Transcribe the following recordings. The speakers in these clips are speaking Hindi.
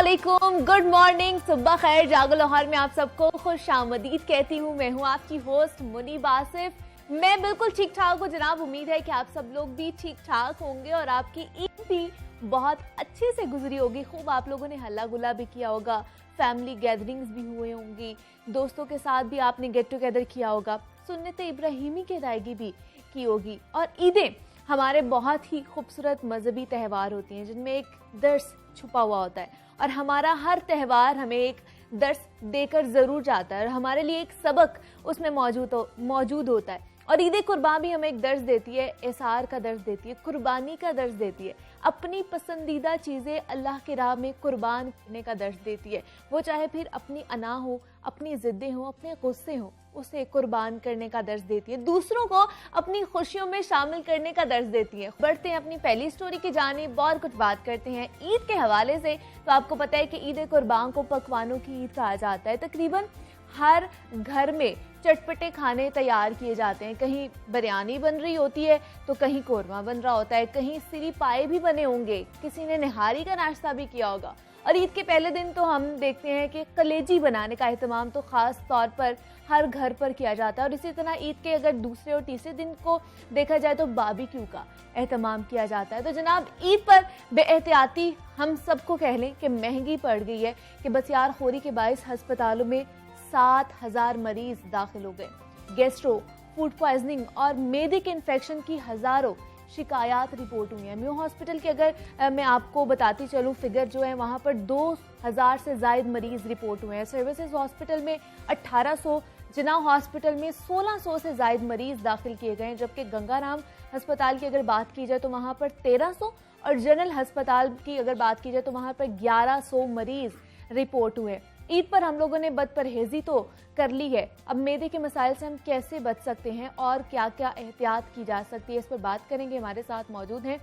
अस्सलामुअलैकुम, गुड मॉर्निंग, सुबह खैर, जागो लाहौर में आप सबको खुश आमदीद कहती हूँ। मैं हूँ आपकी होस्ट मुनीब आसिफ। मैं बिल्कुल ठीक ठाक हूँ जनाब। उम्मीद है कि आप सब लोग भी ठीक ठाक होंगे और आपकी ईद भी बहुत अच्छे से गुजरी होगी। खूब आप लोगों ने हल्ला गुल्ला भी किया होगा, फैमिली गैदरिंग्स भी हुए होंगी, दोस्तों के साथ भी आपने गेट टुगेदर किया होगा, सुन्नत इब्राहिमी की अदायगी भी की होगी। और ईदें हमारे बहुत ही खूबसूरत मजहबी त्यौहार होती हैं जिनमें एक दर्स छुपा हुआ होता है और हमारा हर त्यौहार हमें एक दर्स देकर ज़रूर जाता है और हमारे लिए एक सबक उसमें मौजूद होता है। और ईद कुर्बान भी हमें एक दर्स देती है, एसार का दर्स देती है, कुर्बानी का दर्स देती है, अपनी पसंदीदा चीज़ें अल्लाह के राह में कुर्बान करने का दर्स देती है। वो चाहे फिर अपनी अना हो, अपनी ज़िद्दें हो, अपने गुस्से हो, उसे कुर्बान करने का दर्स देती है। दूसरों को अपनी खुशियों में शामिल करने का दर्स देती है। बढ़ते हैं अपनी पहली स्टोरी की जानिब और कुछ बात करते हैं ईद के हवाले से। तो आपको पता है कि ईद कुर्बान को पकवानों की ईद कहा जाता है। तकरीबन हर घर में चटपटे खाने तैयार किए जाते हैं। कहीं बिरयानी बन रही होती है तो कहीं कोरमा बन रहा होता है, कहीं सिरी पाए भी बने होंगे, किसी ने निहारी का नाश्ता भी किया होगा। और ईद के पहले दिन तो हम देखते हैं कि कलेजी बनाने का एहतमाम तो ख़ास तौर पर हर घर पर किया जाता है। और इसी तरह ईद के अगर दूसरे और तीसरे दिन को देखा जाए तो बारबेक्यू का एहतमाम किया जाता है। तो जनाब, ईद पर बेएहतियाती हम सबको कह लें कि महंगी पड़ गई है कि बस यार खोरी के बाइस अस्पतालों में 7,000 मरीज दाखिल हो गए। गैस्ट्रो, फूड पॉइजनिंग और मेदे के इन्फेक्शन की हज़ारों शिकायत रिपोर्ट हुई है। म्यू हॉस्पिटल के अगर मैं आपको बताती चलूँ फिगर जो है, वहाँ पर 2,000 से ज़ायद मरीज रिपोर्ट हुए हैं। सर्विसेज हॉस्पिटल में 1800, जिना हॉस्पिटल में 1600 से ज़ायद मरीज दाखिल किए गए हैं। जबकि गंगाराम अस्पताल की अगर बात की जाए तो वहाँ पर 1300 और जनरल अस्पताल की अगर बात की जाए तो वहाँ पर 1100 मरीज रिपोर्ट हुए। ईद पर हम लोगों ने बदपरहेजी तो कर ली है, अब मैदे के मसाइल से हम कैसे बच सकते हैं और क्या क्या एहतियात की जा सकती है, इस पर बात करेंगे। हमारे साथ मौजूद हैं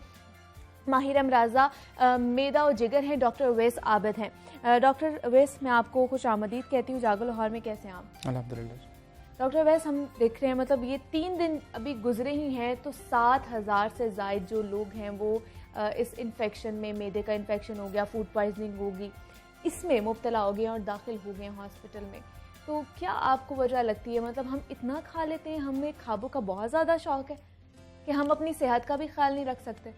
माहिर अमराजा, मैदा और जिगर हैं, डॉक्टर अवैस आबिद हैं। डॉक्टर अवैस, मैं आपको खुश आमदीद कहती हूँ। जागो लाहौर में कैसे हैं आप? अल्हम्दुलिल्लाह। डॉक्टर अवैस, हम देख रहे हैं मतलब ये 3 दिन अभी गुजरे ही हैं तो 7,000 से ज़ायद जो लोग हैं वो इस इन्फेक्शन में, मैदे का इन्फेक्शन हो गया, फूड पॉइजनिंग होगी, इसमें मुब्तला हो गए और दाखिल हो गए हॉस्पिटल में। तो क्या आपको वजह लगती है, मतलब हम इतना खा लेते हैं, हमें खाबों का बहुत ज़्यादा शौक़ है कि हम अपनी सेहत का भी ख्याल नहीं रख सकते?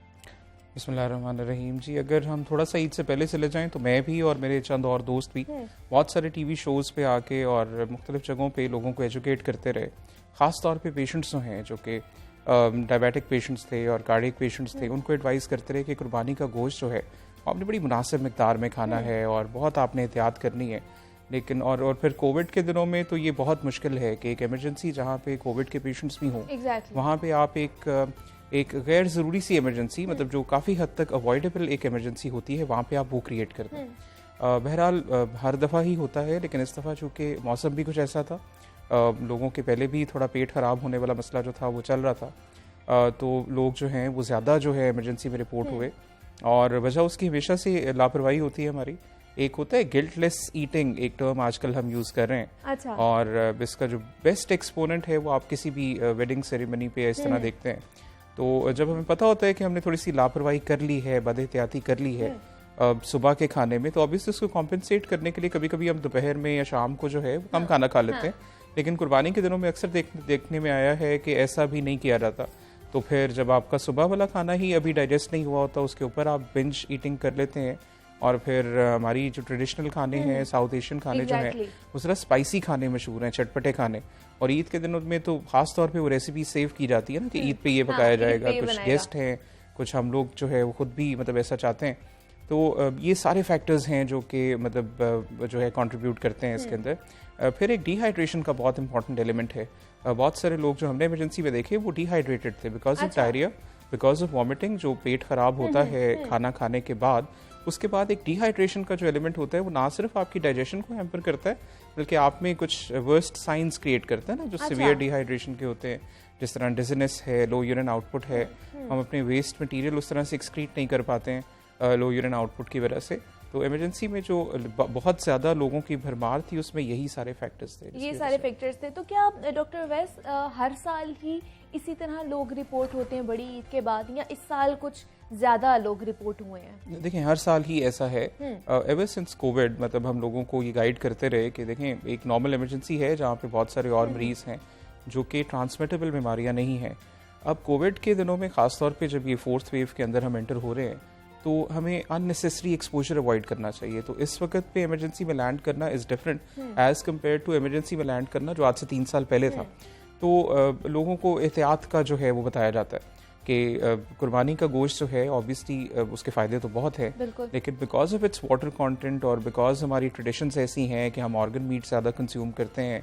बिस्मिल्लाहिर्रहमानिर्रहीम जी, अगर हम थोड़ा सा ईद से पहले चले जाएं तो मैं भी और मेरे चंद और दोस्त भी बहुत सारे टीवी शोज़ पे आके और मुख्तलिफ जगहों पे लोगों को एजुकेट करते रहे। ख़ास तौर पे पेशेंट्स जो हैं, जो कि डायबिटिक पेशेंट्स थे और कार्डियक पेशेंट्स थे, उनको एडवाइस करते रहे कि कुर्बानी का गोश्त जो है आपने बड़ी मुनासिब मिकदार में खाना है और बहुत आपने एहतियात करनी है। लेकिन और फिर कोविड के दिनों में तो ये बहुत मुश्किल है कि एक इमरजेंसी जहाँ पे कोविड के पेशेंट्स भी हों, वहाँ पे आप एक गैर ज़रूरी सी इमरजेंसी, मतलब जो काफ़ी हद तक अवॉइडेबल एक इमरजेंसी होती है, वहाँ पे आप वो क्रिएट करते हैं। बहरहाल हर दफ़ा ही होता है, लेकिन इस दफ़ा चूँकि मौसम भी कुछ ऐसा था, लोगों के पहले भी थोड़ा पेट ख़राब होने वाला मसला जो था वो चल रहा था, तो लोग जो हैं वो ज़्यादा जो है इमरजेंसी में रिपोर्ट हुए। और वजह उसकी हमेशा से लापरवाही होती है हमारी। एक होता है गिल्टलेस ईटिंग, एक टर्म आजकल हम यूज़ कर रहे हैं। अच्छा। और इसका जो बेस्ट एक्सपोनेंट है वो आप किसी भी वेडिंग सेरेमनी पे इस तरह देखते हैं। तो जब हमें पता होता है कि हमने थोड़ी सी लापरवाही कर ली है, बदएहतियाती कर ली है सुबह के खाने में, तो ऑब्वियसली उसको कॉम्पनसेट करने के लिए कभी कभी हम दोपहर में या शाम को जो है वो कम खाना खा लेते हैं। लेकिन कुर्बानी के दिनों में अक्सर देखने में आया है कि ऐसा भी नहीं किया जाता। तो फिर जब आपका सुबह वाला खाना ही अभी डाइजेस्ट नहीं हुआ होता, उसके ऊपर आप बिंज ईटिंग कर लेते हैं। और फिर हमारी जो ट्रेडिशनल खाने हैं, साउथ एशियन खाने जो हैं, वो ज़रा स्पाइसी खाने मशहूर हैं, चटपटे खाने। और ईद के दिनों में तो खास तौर पे वो रेसिपी सेव की जाती है ना कि ईद पे ये पकाया जाएगा। कुछ गेस्ट हैं, कुछ हम लोग जो है वो खुद भी मतलब ऐसा चाहते हैं। तो ये सारे फैक्टर्स हैं जो कि मतलब जो है कंट्रीब्यूट करते हैं इसके अंदर। फिर एक डिहाइड्रेशन का बहुत इंपॉर्टेंट एलिमेंट है। बहुत सारे लोग जो हमने इमरजेंसी में देखे वो डिहाइड्रेटेड थे because of diarrhoea, because of vomiting. जो पेट खराब होता है खाना खाने के बाद, उसके बाद एक डिहाइड्रेशन का जो एलिमेंट होता है वो ना सिर्फ आपकी डाइजेशन को हैम्पर करता है बल्कि आप में कुछ वर्स्ट साइंस क्रिएट करता है ना, जो सीवियर डिहाइड्रेशन के होते हैं, जिस तरह डिजीनेस है, लो यूरिन आउटपुट है, हम अपने वेस्ट मटेरियल उस तरह से एक्सक्रीट नहीं कर पाते हैं लो यूरिन आउटपुट की वजह से। तो इमरजेंसी में जो बहुत ज़्यादा लोगों की भरमार थी उसमें यही सारे फैक्टर्स थे, ये सारे फैक्टर्स थे। तो क्या डॉक्टर वैस हर साल ही इसी तरह लोग रिपोर्ट होते हैं बड़ी ईद के बाद, या इस साल कुछ ज़्यादा लोग रिपोर्ट हुए हैं? देखें, हर साल ही ऐसा है। एवर सिंस कोविड मतलब हम लोगों को ये गाइड करते रहे कि देखें, एक नॉर्मल इमरजेंसी है जहाँ पे बहुत सारे और मरीज़ हैं जो कि ट्रांसमिटेबल बीमारियाँ नहीं हैं। अब कोविड के दिनों में ख़ासतौर पे जब ये 4th वेव के अंदर हम एंटर हो रहे हैं तो हमें अननेसेसरी एक्सपोजर अवॉइड करना चाहिए। तो इस वक्त पे इमरजेंसी में लैंड करना is different as compare to emergency में लैंड करना जो आज से 3 साल पहले था। तो लोगों को एहतियात का जो है वो बताया जाता है कि कुर्बानी का गोश्त जो है ऑब्वियसली उसके फ़ायदे तो बहुत है, लेकिन because of its water content और बिकॉज हमारी ट्रेडिशंस ऐसी हैं कि हम ऑर्गन मीट ज़्यादा कंज्यूम करते हैं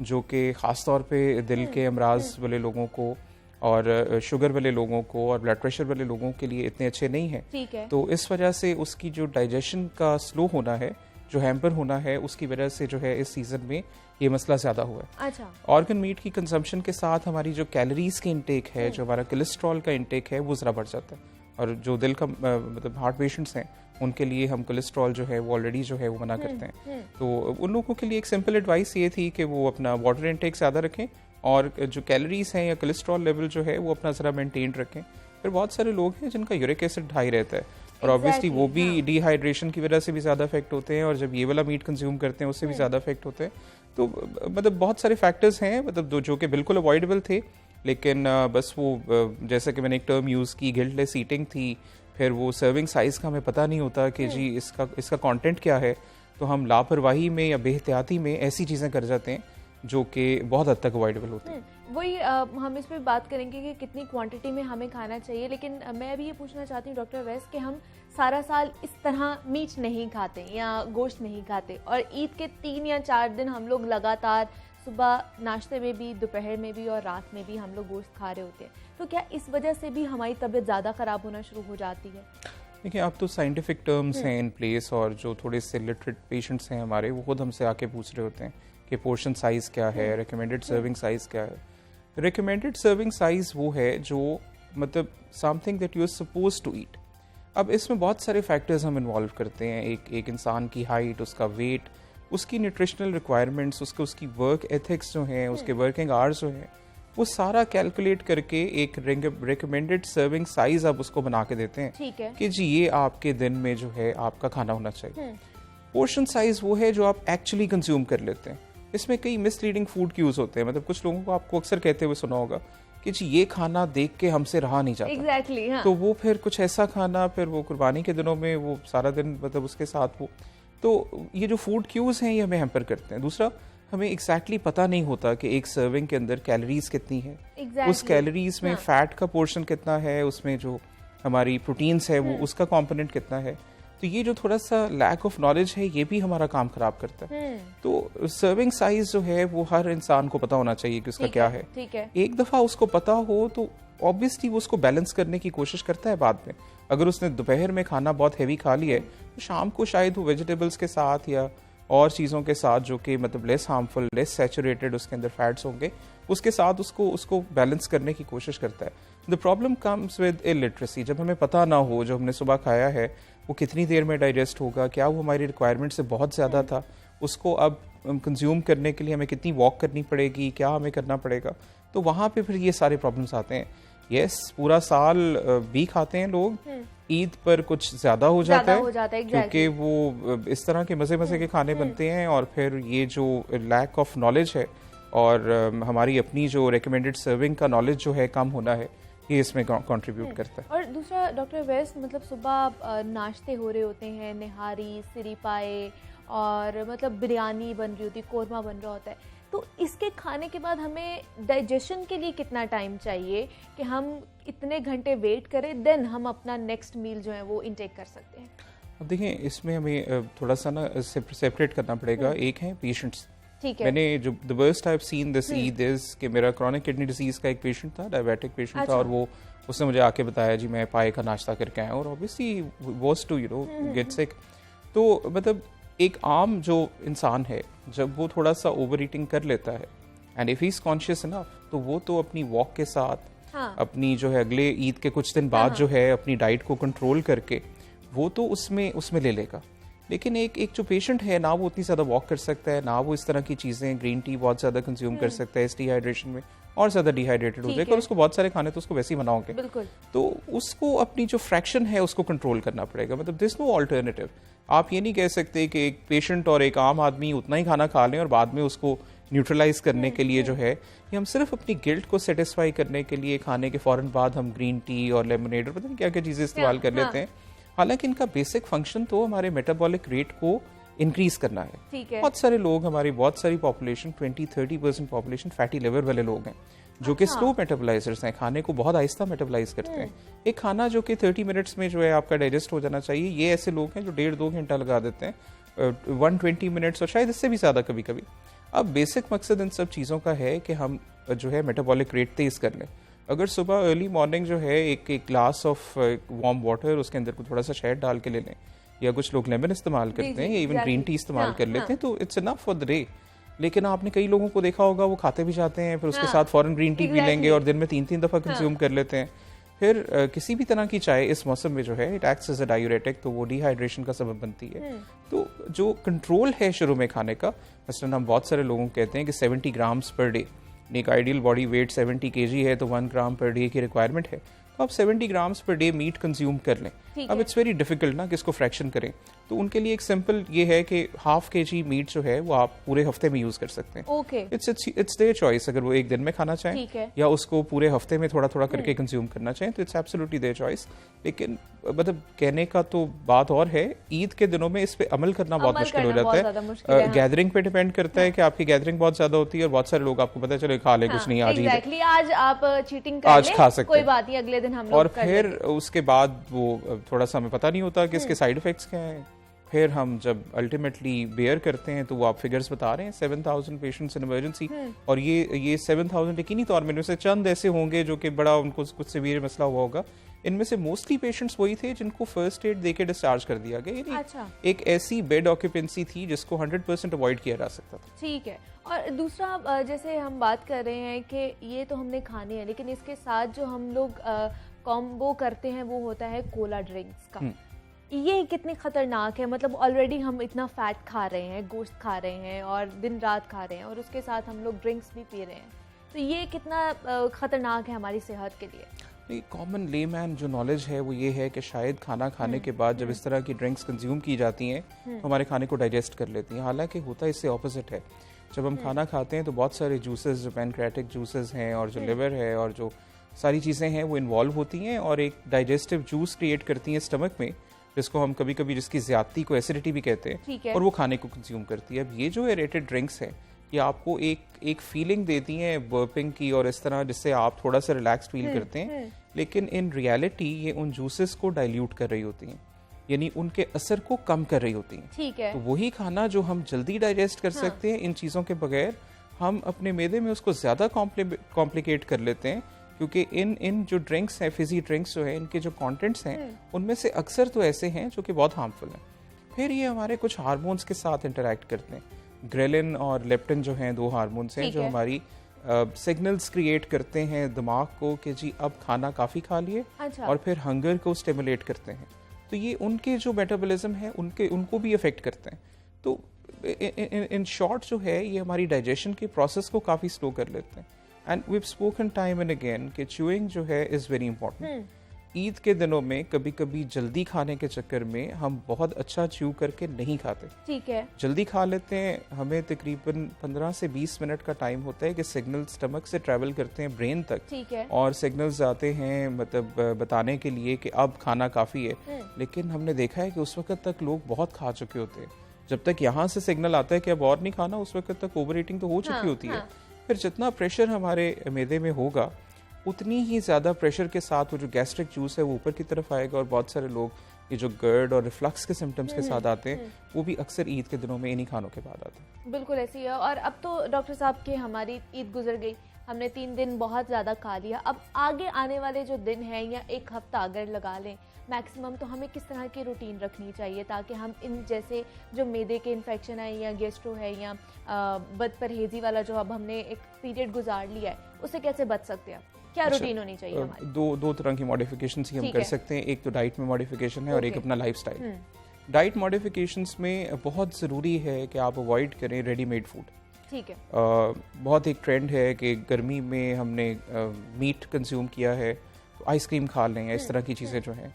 जो कि ख़ास तौर पे दिल के अमराज वाले लोगों को और शुगर वाले लोगों को और ब्लड प्रेशर वाले लोगों के लिए इतने अच्छे नहीं हैं। तो इस वजह से उसकी जो डाइजेशन का स्लो होना है, जो हैम्पर होना है, उसकी वजह से जो है इस सीज़न में ये मसला ज़्यादा हुआ है। अच्छा। ऑर्गन मीट की कंजम्पशन के साथ हमारी जो कैलोरीज की इंटेक है, जो हमारा कोलेस्ट्रॉल का इंटेक है, वो ज़रा बढ़ जाता है। और जो दिल का मतलब हार्ट पेशेंट्स हैं उनके लिए हम कोलेस्ट्रॉल जो है वो ऑलरेडी जो है वो मना करते हैं। तो उन लोगों के लिए एक सिंपल एडवाइस ये थी कि वो अपना वाटर इंटेक ज़्यादा रखें और जो कैलोरीज हैं या कोलेस्ट्रॉल लेवल जो है वो अपना ज़रा मेंटेन रखें। फिर बहुत सारे लोग हैं जिनका यूरिक एसिड हाई रहता है और ऑब्वियसली वो भी डिहाइड्रेशन की वजह से भी ज़्यादा इफेक्ट होते हैं और जब ये वाला मीट कंज्यूम करते हैं उससे भी ज़्यादा इफेक्ट होते हैं। तो मतलब बहुत सारे फैक्टर्स हैं मतलब जो कि बिल्कुल अवॉइडेबल थे, लेकिन बस वो जैसे कि मैंने एक टर्म यूज़ की, गिल्टलेस ईटिंग थी। फिर वो सर्विंग साइज़ का हमें पता नहीं होता कि जी इसका कंटेंट क्या है, तो हम लापरवाही में या बेहतियाती में ऐसी चीज़ें कर जाते हैं जो कि बहुत हद तक अवॉइडेबल होती है। वही हम इस पर बात करेंगे कि कितनी क्वांटिटी में हमें खाना चाहिए, लेकिन मैं अभी ये पूछना चाहती हूँ डॉक्टर वैस कि हम सारा साल इस तरह मीट नहीं खाते या गोश्त नहीं खाते और ईद के 3 या 4 दिन हम लोग लगातार सुबह नाश्ते में भी, दोपहर में भी और रात में भी हम लोग गोश्त खा रहे होते हैं। तो क्या इस वजह से भी हमारी तबीयत ज़्यादा ख़राब होना शुरू हो जाती है? देखिए, अब तो साइंटिफिक टर्म्स हैं इन प्लेस और जो थोड़े से लिटरेट पेशेंट्स हैं हमारे वो खुद हमसे आके पूछ रहे होते हैं कि पोर्शन साइज़ क्या है, रिकमेंडेड सर्विंग साइज़ क्या है। रिकमेंडेड सर्विंग साइज़ वो है जो मतलब something that you are suppose to eat. अब इसमें बहुत सारे फैक्टर्स हम इन्वॉल्व करते हैं, एक इंसान की हाइट, उसका वेट, उसकी न्यूट्रिशनल रिक्वायरमेंट्स, उसकी वर्क एथिक्स जो हैं, उसके वर्किंग आवर्स जो हैं, वो सारा कैलकुलेट करके एक रिकमेंडेड सर्विंग साइज आप उसको बना के देते हैं। ठीक है। कि जी ये आपके दिन में जो है आपका खाना होना चाहिए। पोर्शन साइज वो है जो आप एक्चुअली कंज्यूम कर लेते हैं। इसमें कई मिसलीडिंग फूड क्यूज होते हैं, मतलब कुछ लोगों को आपको अक्सर कहते हुए सुना होगा कि जी ये खाना देख के हमसे रहा नहीं जाता। Exactly, हाँ। तो वो फिर कुछ ऐसा खाना, फिर वो कुर्बानी के दिनों में वो सारा दिन मतलब उसके साथ वो, तो ये जो फूड क्यूज हैं ये हमें हैम्पर करते हैं। दूसरा, हमें एग्जैक्टली पता नहीं होता कि एक सर्विंग के अंदर कैलोरीज कितनी है, उस कैलोरीज में फैट का पोर्शन कितना है, उसमें जो हमारी प्रोटीन्स है वो उसका कंपोनेंट कितना है। तो ये जो थोड़ा सा लैक ऑफ नॉलेज है ये भी हमारा काम खराब करता है। तो सर्विंग साइज जो है वो हर इंसान को पता होना चाहिए कि उसका क्या है। ठीक है। एक दफा उसको पता हो तो ऑब्वियसली वो उसको बैलेंस करने की कोशिश करता है बाद में। अगर उसने दोपहर में खाना बहुत हैवी खा लिया है तो शाम को शायद वो वेजिटेबल्स के साथ या और चीज़ों के साथ जो कि मतलब लेस हार्मफुल, लेस सैचुरेटेड उसके अंदर फैट्स होंगे, उसके साथ उसको बैलेंस करने की कोशिश करता है। The problem comes with illiteracy. जब हमें पता ना हो जो हमने सुबह खाया है वो कितनी देर में डाइजेस्ट होगा, क्या वो हमारी रिक्वायरमेंट से बहुत ज़्यादा था, उसको अब कंज्यूम करने के लिए हमें कितनी वॉक करनी पड़ेगी, क्या हमें करना पड़ेगा, तो वहाँ पे फिर ये सारे प्रॉब्लम्स आते हैं। यस, पूरा साल भी खाते हैं लोग, ईद पर कुछ ज़्यादा हो जाता है क्योंकि वो इस तरह के मज़े के खाने बनते हैं और फिर ये जो लैक ऑफ नॉलेज है और हमारी अपनी जो रिकमेंडेड सर्विंग का नॉलेज जो है कम होना है, ये इसमें कंट्रीब्यूट करता है। और दूसरा डॉक्टर वैस, मतलब सुबह नाश्ते हो रहे होते हैं, निहारी, सिरी पाए और मतलब बिरयानी बन रही होती है, कोरमा बन रहा होता है, तो इसके खाने के बाद हमें डाइजेशन के लिए कितना टाइम चाहिए कि हम इतने घंटे वेट करें देन हम अपना नेक्स्ट मील जो है वो इनटेक कर सकते हैं? अब देखें, इसमें हमें थोड़ा सा ना सेपरेट करना पड़ेगा। एक है पेशेंट्स। ठीक है। मैंने जो the worst I have seen this Eid is कि मेरा क्रॉनिक किडनी डिजीज का एक पेशेंट था, डायबिटिक पेशेंट था, और वो उसने मुझे आके बताया जी मैं पाए का नाश्ता करके आया और obviously was to get sick. तो मतलब एक आम जो इंसान है जब वो थोड़ा सा ओवर ईटिंग कर लेता है and if he is conscious enough तो वो तो अपनी वॉक के साथ अपनी जो है अगले ईद के कुछ दिन बाद जो है अपनी डाइट को कंट्रोल करके वो तो उसमें ले लेगा। लेकिन एक जो पेशेंट है ना, वो उतनी ज़्यादा वॉक कर सकता है, ना वो इस तरह की चीज़ें, ग्रीन टी बहुत ज़्यादा कंज्यूम कर सकता है, इस डिहाइड्रेशन में और ज़्यादा डिहाइड्रेटेड हो जाएगा, और उसको बहुत सारे खाने तो उसको वैसे ही बनाओगे, बिल्कुल, तो उसको अपनी जो फ्रैक्शन है उसको कंट्रोल करना पड़ेगा। मतलब दिस नो ऑल्टरनेटिव। आप ये नहीं कह सकते कि एक पेशेंट और एक आम आदमी उतना ही खाना खा लें और बाद में उसको न्यूट्रलाइज करने के लिए जो है, कि हम सिर्फ अपनी गिल्ट को सेटिस्फाई करने के लिए खाने के फौरन बाद हम ग्रीन टी और लेमनेड और पता नहीं क्या क्या चीज़ें इस्तेमाल कर लेते हैं। हालांकि इनका बेसिक फंक्शन तो हमारे मेटाबॉलिक रेट को इंक्रीज करना है। ठीक है। बहुत सारे लोग, हमारी बहुत सारी पॉपुलेशन 20-30% पॉपुलेशन फैटी लिवर वाले लोग हैं, जो कि स्लो मेटाबोलाइजर्स हैं, खाने को बहुत आहिस्ता मेटाबोलाइज करते हैं। एक खाना जो कि 30 मिनट्स में जो है आपका डाइजेस्ट हो जाना चाहिए, ये ऐसे लोग हैं जो 1.5-2 घंटा लगा देते हैं, 120 मिनट्स और शायद इससे भी ज़्यादा कभी कभी। अब बेसिक मकसद इन सब चीज़ों का है कि हम जो है मेटाबॉलिक रेट तेज़ कर लें। अगर सुबह अर्ली मॉर्निंग जो है एक ग्लास ऑफ वार्म वाटर, उसके अंदर को थोड़ा सा शहद डाल के ले लें, या कुछ लोग लेमन इस्तेमाल करते हैं, या इवन ग्रीन टी इस्तेमाल कर लेते हैं, तो it's enough for the day. लेकिन आपने कई लोगों को देखा होगा, वो खाते भी जाते हैं, फिर उसके साथ फौरन ग्रीन टी पी लेंगे और दिन में 3-3 दफ़ा कंज्यूम कर लेते हैं। फिर किसी भी तरह की चाय इस मौसम में जो है, it acts as a diuretic, तो वो डिहाइड्रेशन का सबब बनती है। तो जो कंट्रोल है शुरू में खाने का, मसलन हम बहुत सारे लोगों को कहते हैं कि 70 ग्राम्स पर डे, एक आइडियल बॉडी वेट 70 kg है, तो 1 ग्राम पर डे की रिक्वायरमेंट है, तो आप 70 grams per day meet consume कर लें। अब इट्स वेरी डिफिकल्ट ना कि इसको फ्रैक्शन करें, तो उनके लिए एक सिंपल ये है कि ½ kg मीट जो है वो आप पूरे हफ्ते में यूज कर सकते हैं। ओके, इट्स देयर चॉइस, अगर वो एक दिन में खाना चाहें या उसको पूरे हफ्ते में थोड़ा थोड़ा करके कंज्यूम करना चाहें, तो इट्स एब्सोल्युटली देयर चॉइस। लेकिन मतलब कहने का तो बात और है, ईद के दिनों में इस पे अमल करना बहुत मुश्किल हो जाता है। गैदरिंग पे डिपेंड करता है कि आपकी गैदरिंग बहुत ज्यादा होती है, और बहुत सारे लोग आपको पता चले खा ले कुछ नहीं, आज आप चीटिंग कर आज खा सकते, कोई बात नहीं, अगले दिन हम लोग और फिर उसके बाद वो थोड़ा सा हमें पता नहीं होता कि इसके साइड इफेक्ट्स क्या हैं। फिर हम जब अल्टीमेटली बेयर करते हैं, तो वो आप फिगर्स बता रहे हैं 7,000 पेशेंट्स इन इमरजेंसी, और ये 7,000 यकीनी तौर में से चंद ऐसे होंगे जो कि बड़ा उनको कुछ सीवियर मसला हुआ होगा। इनमें से मोस्टली पेशेंट्स वही थे जिनको फर्स्ट एड देके डिस्चार्ज कर दिया गया, यानी अच्छा। एक ऐसी बेड ऑक्यूपेंसी थी जिसको 100% अवॉइड किया जा सकता था। ठीक है। और दूसरा, जैसे हम बात कर रहे हैं कि ये तो हमने खाने हैं, लेकिन इसके साथ जो हम लोग कॉम्बो करते हैं वो होता है कोला ड्रिंक्स का। ये कितनी खतरनाक है? मतलब ऑलरेडी हम इतना फैट खा रहे हैं, गोश्त खा रहे हैं और दिन रात खा रहे हैं, और उसके साथ हम लोग ड्रिंक्स भी पी रहे हैं, तो ये कितना खतरनाक है हमारी सेहत के लिए? कॉमन लेमैन जो नॉलेज है वो ये है कि शायद खाना खाने के बाद जब इस तरह की ड्रिंक्स कंज्यूम की जाती हैं, तो हमारे खाने को डाइजेस्ट कर लेती हैं। हालांकि होता इससे ऑपोजिट है। जब हम खाना खाते हैं तो बहुत सारे जूसेस, जो पैनक्रेटिक जूसेस हैं और जो लिवर है और जो सारी चीज़ें हैं वो इन्वॉल्व होती हैं, और एक डाइजेस्टिव जूस क्रिएट करती हैं स्टमक में, जिसको हम कभी कभी जिसकी ज्यादती को एसिडिटी भी कहते हैं, और वो खाने को कंज्यूम करती है। अब ये जो एरेटेड ड्रिंक्स हैं, ये आपको एक फीलिंग देती हैं बर्पिंग की और इस तरह, जिससे आप थोड़ा सा रिलैक्स फील करते हैं, लेकिन इन रियलिटी ये उन जूसेस को डाइल्यूट कर रही होती हैं, यानी उनके असर को कम कर रही होती हैं। ठीक है। तो वही खाना जो हम जल्दी डाइजेस्ट कर सकते हैं इन चीज़ों के बगैर, हम अपने मैदे में उसको ज़्यादा कॉम्प्लिकेट कर लेते हैं, क्योंकि इन जो ड्रिंक्स हैं, फिजी ड्रिंक्स जो है, इनके जो कंटेंट्स हैं उनमें से अक्सर तो ऐसे हैं जो कि बहुत हार्मफुल हैं। फिर ये हमारे कुछ हार्मोन्स के साथ इंटरैक्ट करते हैं। ग्रेलिन और लेप्टिन जो हैं, 2 हार्मोन्स हैं जो हमारी सिग्नल्स क्रिएट करते हैं दिमाग को कि जी अब खाना काफ़ी खा लिए, अच्छा। और फिर हंगर को स्टिमुलेट करते हैं। तो ये उनके जो मेटाबॉलिज्म है उनको भी अफेक्ट करते हैं। तो इन शॉर्ट जो है ये हमारी डाइजेशन के प्रोसेस को काफ़ी स्लो कर लेते हैं। And we have spoken time and again कि च्यूइंग जो है इज़ वेरी इंपॉर्टेंट। ईद के दिनों में कभी कभी जल्दी खाने के चक्कर में हम बहुत अच्छा च्यू करके नहीं खाते। ठीक है। जल्दी खा लेते हैं, हमें तकरीबन 15 से 20 मिनट का टाइम होता है कि सिग्नल स्टमक से ट्रैवल करते हैं ब्रेन तक। ठीक है। और सिग्नल्स आते हैं मतलब बताने के लिए कि अब खाना काफ़ी है, लेकिन हमने देखा है कि उस वक्त तक लोग बहुत खा चुके होते हैं। जब तक यहाँ से सिग्नल आता है कि अब और नहीं खाना, उस वक्त तक ओवर ईटिंग तो हो चुकी होती है। फिर जितना प्रेशर हमारे मैदे में होगा, उतनी ही ज़्यादा प्रेशर के साथ वो जो गैस्ट्रिक जूस है वो ऊपर की तरफ आएगा, और बहुत सारे लोग ये जो गर्ड और रिफ्लक्स के सिम्टम्स के साथ आते हैं, वो भी अक्सर ईद के दिनों में इन्हीं खानों के बाद आते हैं। बिल्कुल ऐसी है। और अब तो डॉक्टर साहब की हमारी ईद गुजर गई, हमने 3 दिन बहुत ज़्यादा खा लिया। अब आगे आने वाले जो दिन हैं या 1 हफ्ता अगर लगा लें मैक्सिमम, तो हमें किस तरह की रूटीन रखनी चाहिए ताकि हम इन जैसे जो मैदे के इन्फेक्शन है या गैस्ट्रो है या बदपरहेजी वाला जो अब हमने एक पीरियड गुजार लिया है, उससे कैसे बच सकते हैं? क्या रूटीन होनी चाहिए हमारी? दो तरह की मॉडिफिकेशन ही हम कर सकते हैं। एक तो डाइट में मॉडिफिकेशन है और एक अपना लाइफस्टाइल। डाइट मॉडिफिकेशंस में बहुत ज़रूरी है कि आप अवॉइड करें रेडीमेड फूड। ठीक है। बहुत एक ट्रेंड है कि गर्मी में हमने मीट कंज्यूम किया है तो आइसक्रीम खा लें या इस तरह की चीज़ें जो हैं,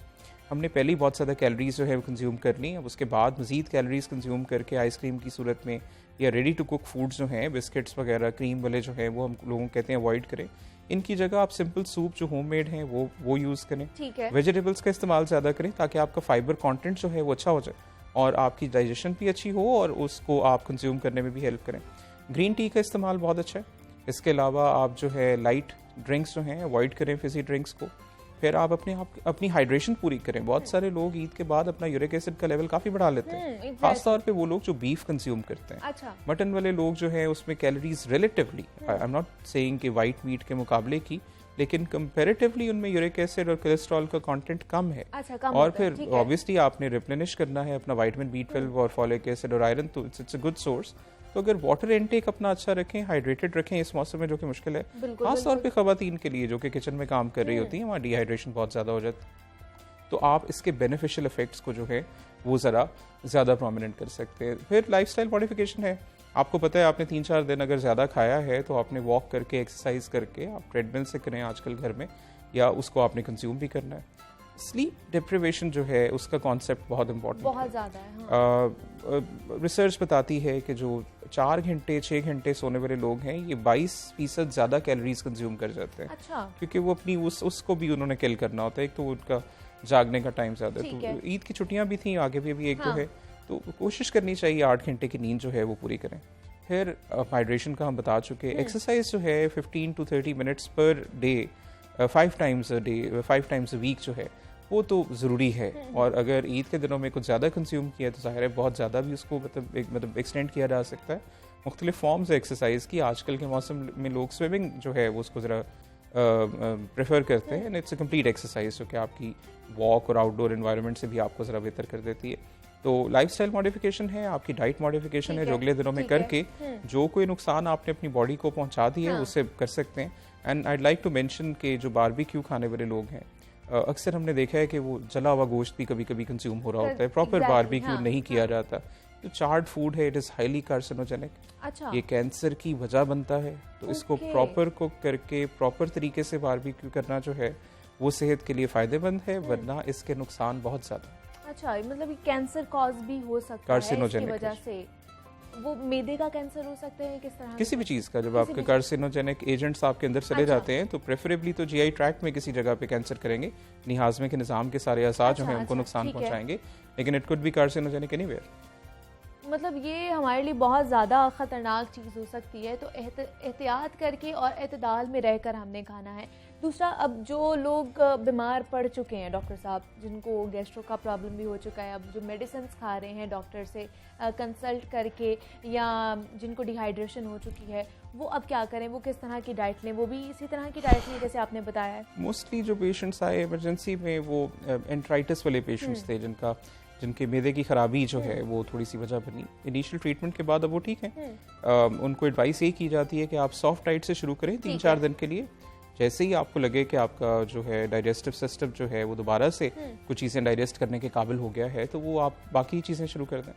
हमने पहले ही बहुत ज़्यादा कैलोरीज जो है वो कंज्यूम कर ली। अब उसके बाद मज़ीद कैलोरीज कंज्यूम करके आइसक्रीम की सूरत में या रेडी टू कुक फूड्स जो हैं, बिस्किट्स वगैरह क्रीम वाले जो हैं, वो हम लोगों कहते हैं अवॉइड करें। इनकी जगह आप सिंपल सूप जो होममेड हैं वो यूज़ करें। ठीक है। वेजिटेबल्स का इस्तेमाल ज़्यादा करें ताकि आपका फाइबर कंटेंट जो है वो अच्छा हो जाए और आपकी डाइजेशन भी अच्छी हो और उसको आप कंज्यूम करने में भी हेल्प करें। ग्रीन टी का इस्तेमाल बहुत अच्छा है। इसके अलावा आप जो है लाइट ड्रिंक्स जो हैं अवॉइड करें, फिजी ड्रिंक्स को। फिर आप अपनी हाइड्रेशन पूरी करें। बहुत सारे लोग ईद के बाद अपना यूरिक एसिड का लेवल काफ़ी बढ़ा लेते हैं, खासतौर पे वो लोग जो बीफ कंज्यूम करते हैं। अच्छा। मटन वाले लोग जो हैं उसमें calories relatively, I am not saying कि वाइट मीट के मुकाबले की, लेकिन कंपैरेटिवली उनमें यूरिक एसिड और कोलेस्ट्रॉल का कंटेंट कम है। अच्छा, कम और होता है, फिर ऑब्वियसली आपने रिप्लेनिश करना है अपना विटामिन B12 और फॉलिक एसिड और आयरन, तो इट्स अ गुड सोर्स। तो अगर वाटर इनटेक अपना अच्छा रखें, हाइड्रेटेड रखें इस मौसम में जो कि मुश्किल है, खासतौर पे ख़वातीन के लिए जो कि किचन में काम कर रही होती हैं, वहाँ डिहाइड्रेशन बहुत ज़्यादा हो जाती है, तो आप इसके बेनिफिशियल इफेक्ट्स को जो है वो ज़रा ज़्यादा प्रोमिनेंट कर सकते हैं। फिर लाइफस्टाइल मॉडिफिकेशन है। आपको पता है आपने 3-4 दिन अगर ज़्यादा खाया है तो आपने वॉक करके, एक्सरसाइज करके, आप ट्रेडमिल से करें आजकल घर में, या उसको आपने कंज्यूम भी करना है। स्लीप डिप्रिवेशन जो है उसका कॉन्सेप्ट बहुत इंपॉर्टेंट बहुत ज़्यादा है। रिसर्च बताती है कि जो 4 घंटे 6 घंटे सोने वाले लोग हैं ये 22% ज़्यादा कैलोरीज कंज्यूम कर जाते हैं। अच्छा। क्योंकि वो अपनी उसको भी उन्होंने किल करना होता है। एक तो उनका जागने का टाइम ज़्यादा है, तो ईद की छुट्टियां भी थी, आगे भी अभी एक तो है, तो कोशिश करनी चाहिए 8 घंटे की नींद जो है वो पूरी करें। फिर हाइड्रेशन का हम बता चुके। एक्सरसाइज जो है 15 to 30 minutes per day, 5 times a day, 5 times a week जो है वो तो ज़रूरी है। और अगर ईद के दिनों में कुछ ज़्यादा कंज्यूम किया तो ज़ाहिर है बहुत ज़्यादा भी उसको मतलब एक्सटेंड किया जा सकता है। मुख्तलिफ फॉर्म्स एक्सरसाइज की, आजकल के मौसम में लोग स्विमिंग जो है वो उसको ज़रा प्रेफर करते हैं, and it's a complete exercise जो कि आपकी वॉक और आउटडोर एनवायरनमेंट से भी आपको ज़रा बेहतर कर देती है। तो लाइफस्टाइल मॉडिफिकेशन है, आपकी डाइट मॉडिफिकेशन है जो अगले दिनों में करके जो कोई नुकसान आपने अपनी बॉडी को पहुंचा दिया है उसे कर सकते हैं। And I'd like to mention कि जो बारबेक्यू खाने वाले लोग हैं, अक्सर हमने देखा है कि वो जला हुआ गोश्त भी कभी कभी कंज्यूम हो रहा होता है, प्रॉपर बारबेक्यू नहीं किया जाता। तो चार्ड फूड है, इट इज़ हाईली कार्सिनोजेनिक। अच्छा। ये कैंसर की वजह बनता है, तो इसको प्रॉपर कुक करके प्रॉपर तरीके से बारबेक्यू करना जो है वो सेहत के लिए फ़ायदेमंद है, वरना इसके नुकसान बहुत ज़्यादा। अच्छा, मतलब ये कैंसर कॉज भी हो सकता है इसकी वजह से। वो मैदे का कैंसर हो सकते हैं, किस तरह? किसी भी चीज़ का, जब आपके कार्सिनोजेनिक एजेंट्स आपके अंदर चले जाते हैं तो प्रेफरेबली तो जीआई ट्रैक्ट में किसी जगह पे कैंसर करेंगे, हाजमे के निज़ाम के सारे अज़ा जो हैं उनको नुकसान पहुंचाएंगे, लेकिन it could be carcinogenic anywhere. मतलब ये हमारे लिए बहुत ज़्यादा ख़तरनाक चीज़ हो सकती है, तो एहतियात करके और एतदाल में रहकर हमने खाना है। दूसरा, अब जो लोग बीमार पड़ चुके हैं डॉक्टर साहब, जिनको गैस्ट्रो का प्रॉब्लम भी हो चुका है, अब जो मेडिसिन खा रहे हैं डॉक्टर से कंसल्ट करके, या जिनको डिहाइड्रेशन हो चुकी है, वो अब क्या करें? वो किस तरह की डाइट लें? वो भी इसी तरह की डाइट लें जैसे आपने बताया है? मोस्टली जो पेशेंट्स आए इमरजेंसी में वो एंट्राइटिस वाले पेशेंट्स थे, जिनके मैदे की खराबी जो है वो थोड़ी सी वजह बनी। इनिशियल ट्रीटमेंट के बाद अब वो ठीक है। उनको एडवाइस ये की जाती है कि आप सॉफ्ट डाइट से शुरू करें 3-4 दिन के लिए। जैसे ही आपको लगे कि आपका जो है डाइजेस्टिव सिस्टम जो है वो दोबारा से कुछ चीज़ें डाइजेस्ट करने के काबिल हो गया है, तो वो आप बाकी चीज़ें शुरू कर दें।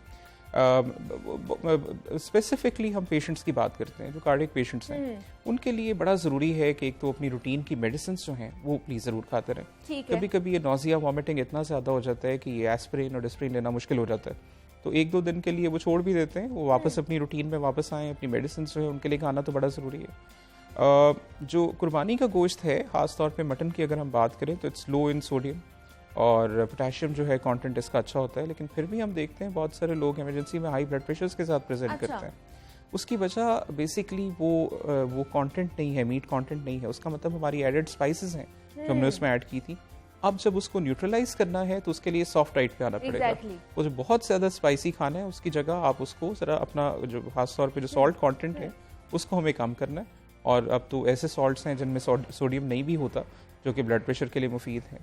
स्पेसिफिकली हम पेशेंट्स की बात करते हैं, जो कार्डियक पेशेंट्स हैं, उनके लिए बड़ा ज़रूरी है कि एक तो अपनी रूटीन की मेडिसिन जो हैं वो प्लीज़ ज़रूर खाते रहें। कभी कभी ये नोजिया वॉमिटिंग इतना ज़्यादा हो जाता है कि ये एस्पिरिन और डिस्प्रिन लेना मुश्किल हो जाता है, तो 1-2 दिन के लिए वो छोड़ भी देते हैं, वो वापस अपनी रूटीन में वापस आएँ। अपनी मेडिसिन जो है उनके लिए खाना तो बड़ा ज़रूरी है। जो कुर्बानी का गोश्त है, ख़ासतौर पे मटन की अगर हम बात करें, तो इट्स लो इन सोडियम और पोटेशियम जो है कंटेंट इसका अच्छा होता है, लेकिन फिर भी हम देखते हैं बहुत सारे लोग इमरजेंसी में हाई ब्लड प्रेशर्स के साथ प्रेजेंट करते हैं। उसकी वजह बेसिकली वो कंटेंट नहीं है, मीट कंटेंट नहीं है, उसका मतलब हमारी एडेड स्पाइसेस हैं जो हमने उसमें ऐड की थी। अब जब उसको न्यूट्रलाइज करना है तो उसके लिए सॉफ्ट डाइट पे आना पड़ेगा। वो जो बहुत ज़्यादा स्पाइसी खाना है उसकी जगह आप उसको ज़रा अपना जो खासतौर पे जो सॉल्ट कंटेंट है उसको हमें कम करना है। और अब तो ऐसे सॉल्ट्स हैं जिनमें सोडियम नहीं भी होता, जो कि ब्लड प्रेशर के लिए मुफीद हैं।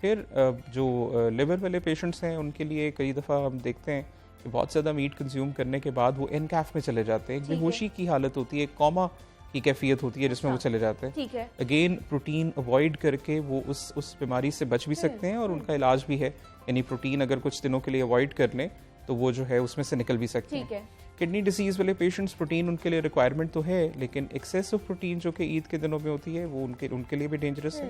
फिर जो लिवर वाले पेशेंट्स हैं उनके लिए कई दफ़ा हम देखते हैं कि बहुत ज़्यादा मीट कंज्यूम करने के बाद वो एनकैफ में चले जाते हैं, एक बेहोशी की हालत होती है, कोमा की कैफियत होती है जिसमें वो चले जाते हैं। ठीक है। अगेन प्रोटीन अवॉइड करके वो उस बीमारी से बच भी सकते हैं और उनका इलाज भी है, यानी प्रोटीन अगर कुछ दिनों के लिए अवॉइड कर लें तो वो जो है उसमें से निकल भी सकते हैं। किडनी डिसीज वाले पेशेंट्स प्रोटीन उनके लिए रिक्वायरमेंट तो है, लेकिन एक्सेसिव प्रोटीन जो कि ईद के दिनों में होती है वो उनके लिए भी डेंजरस है।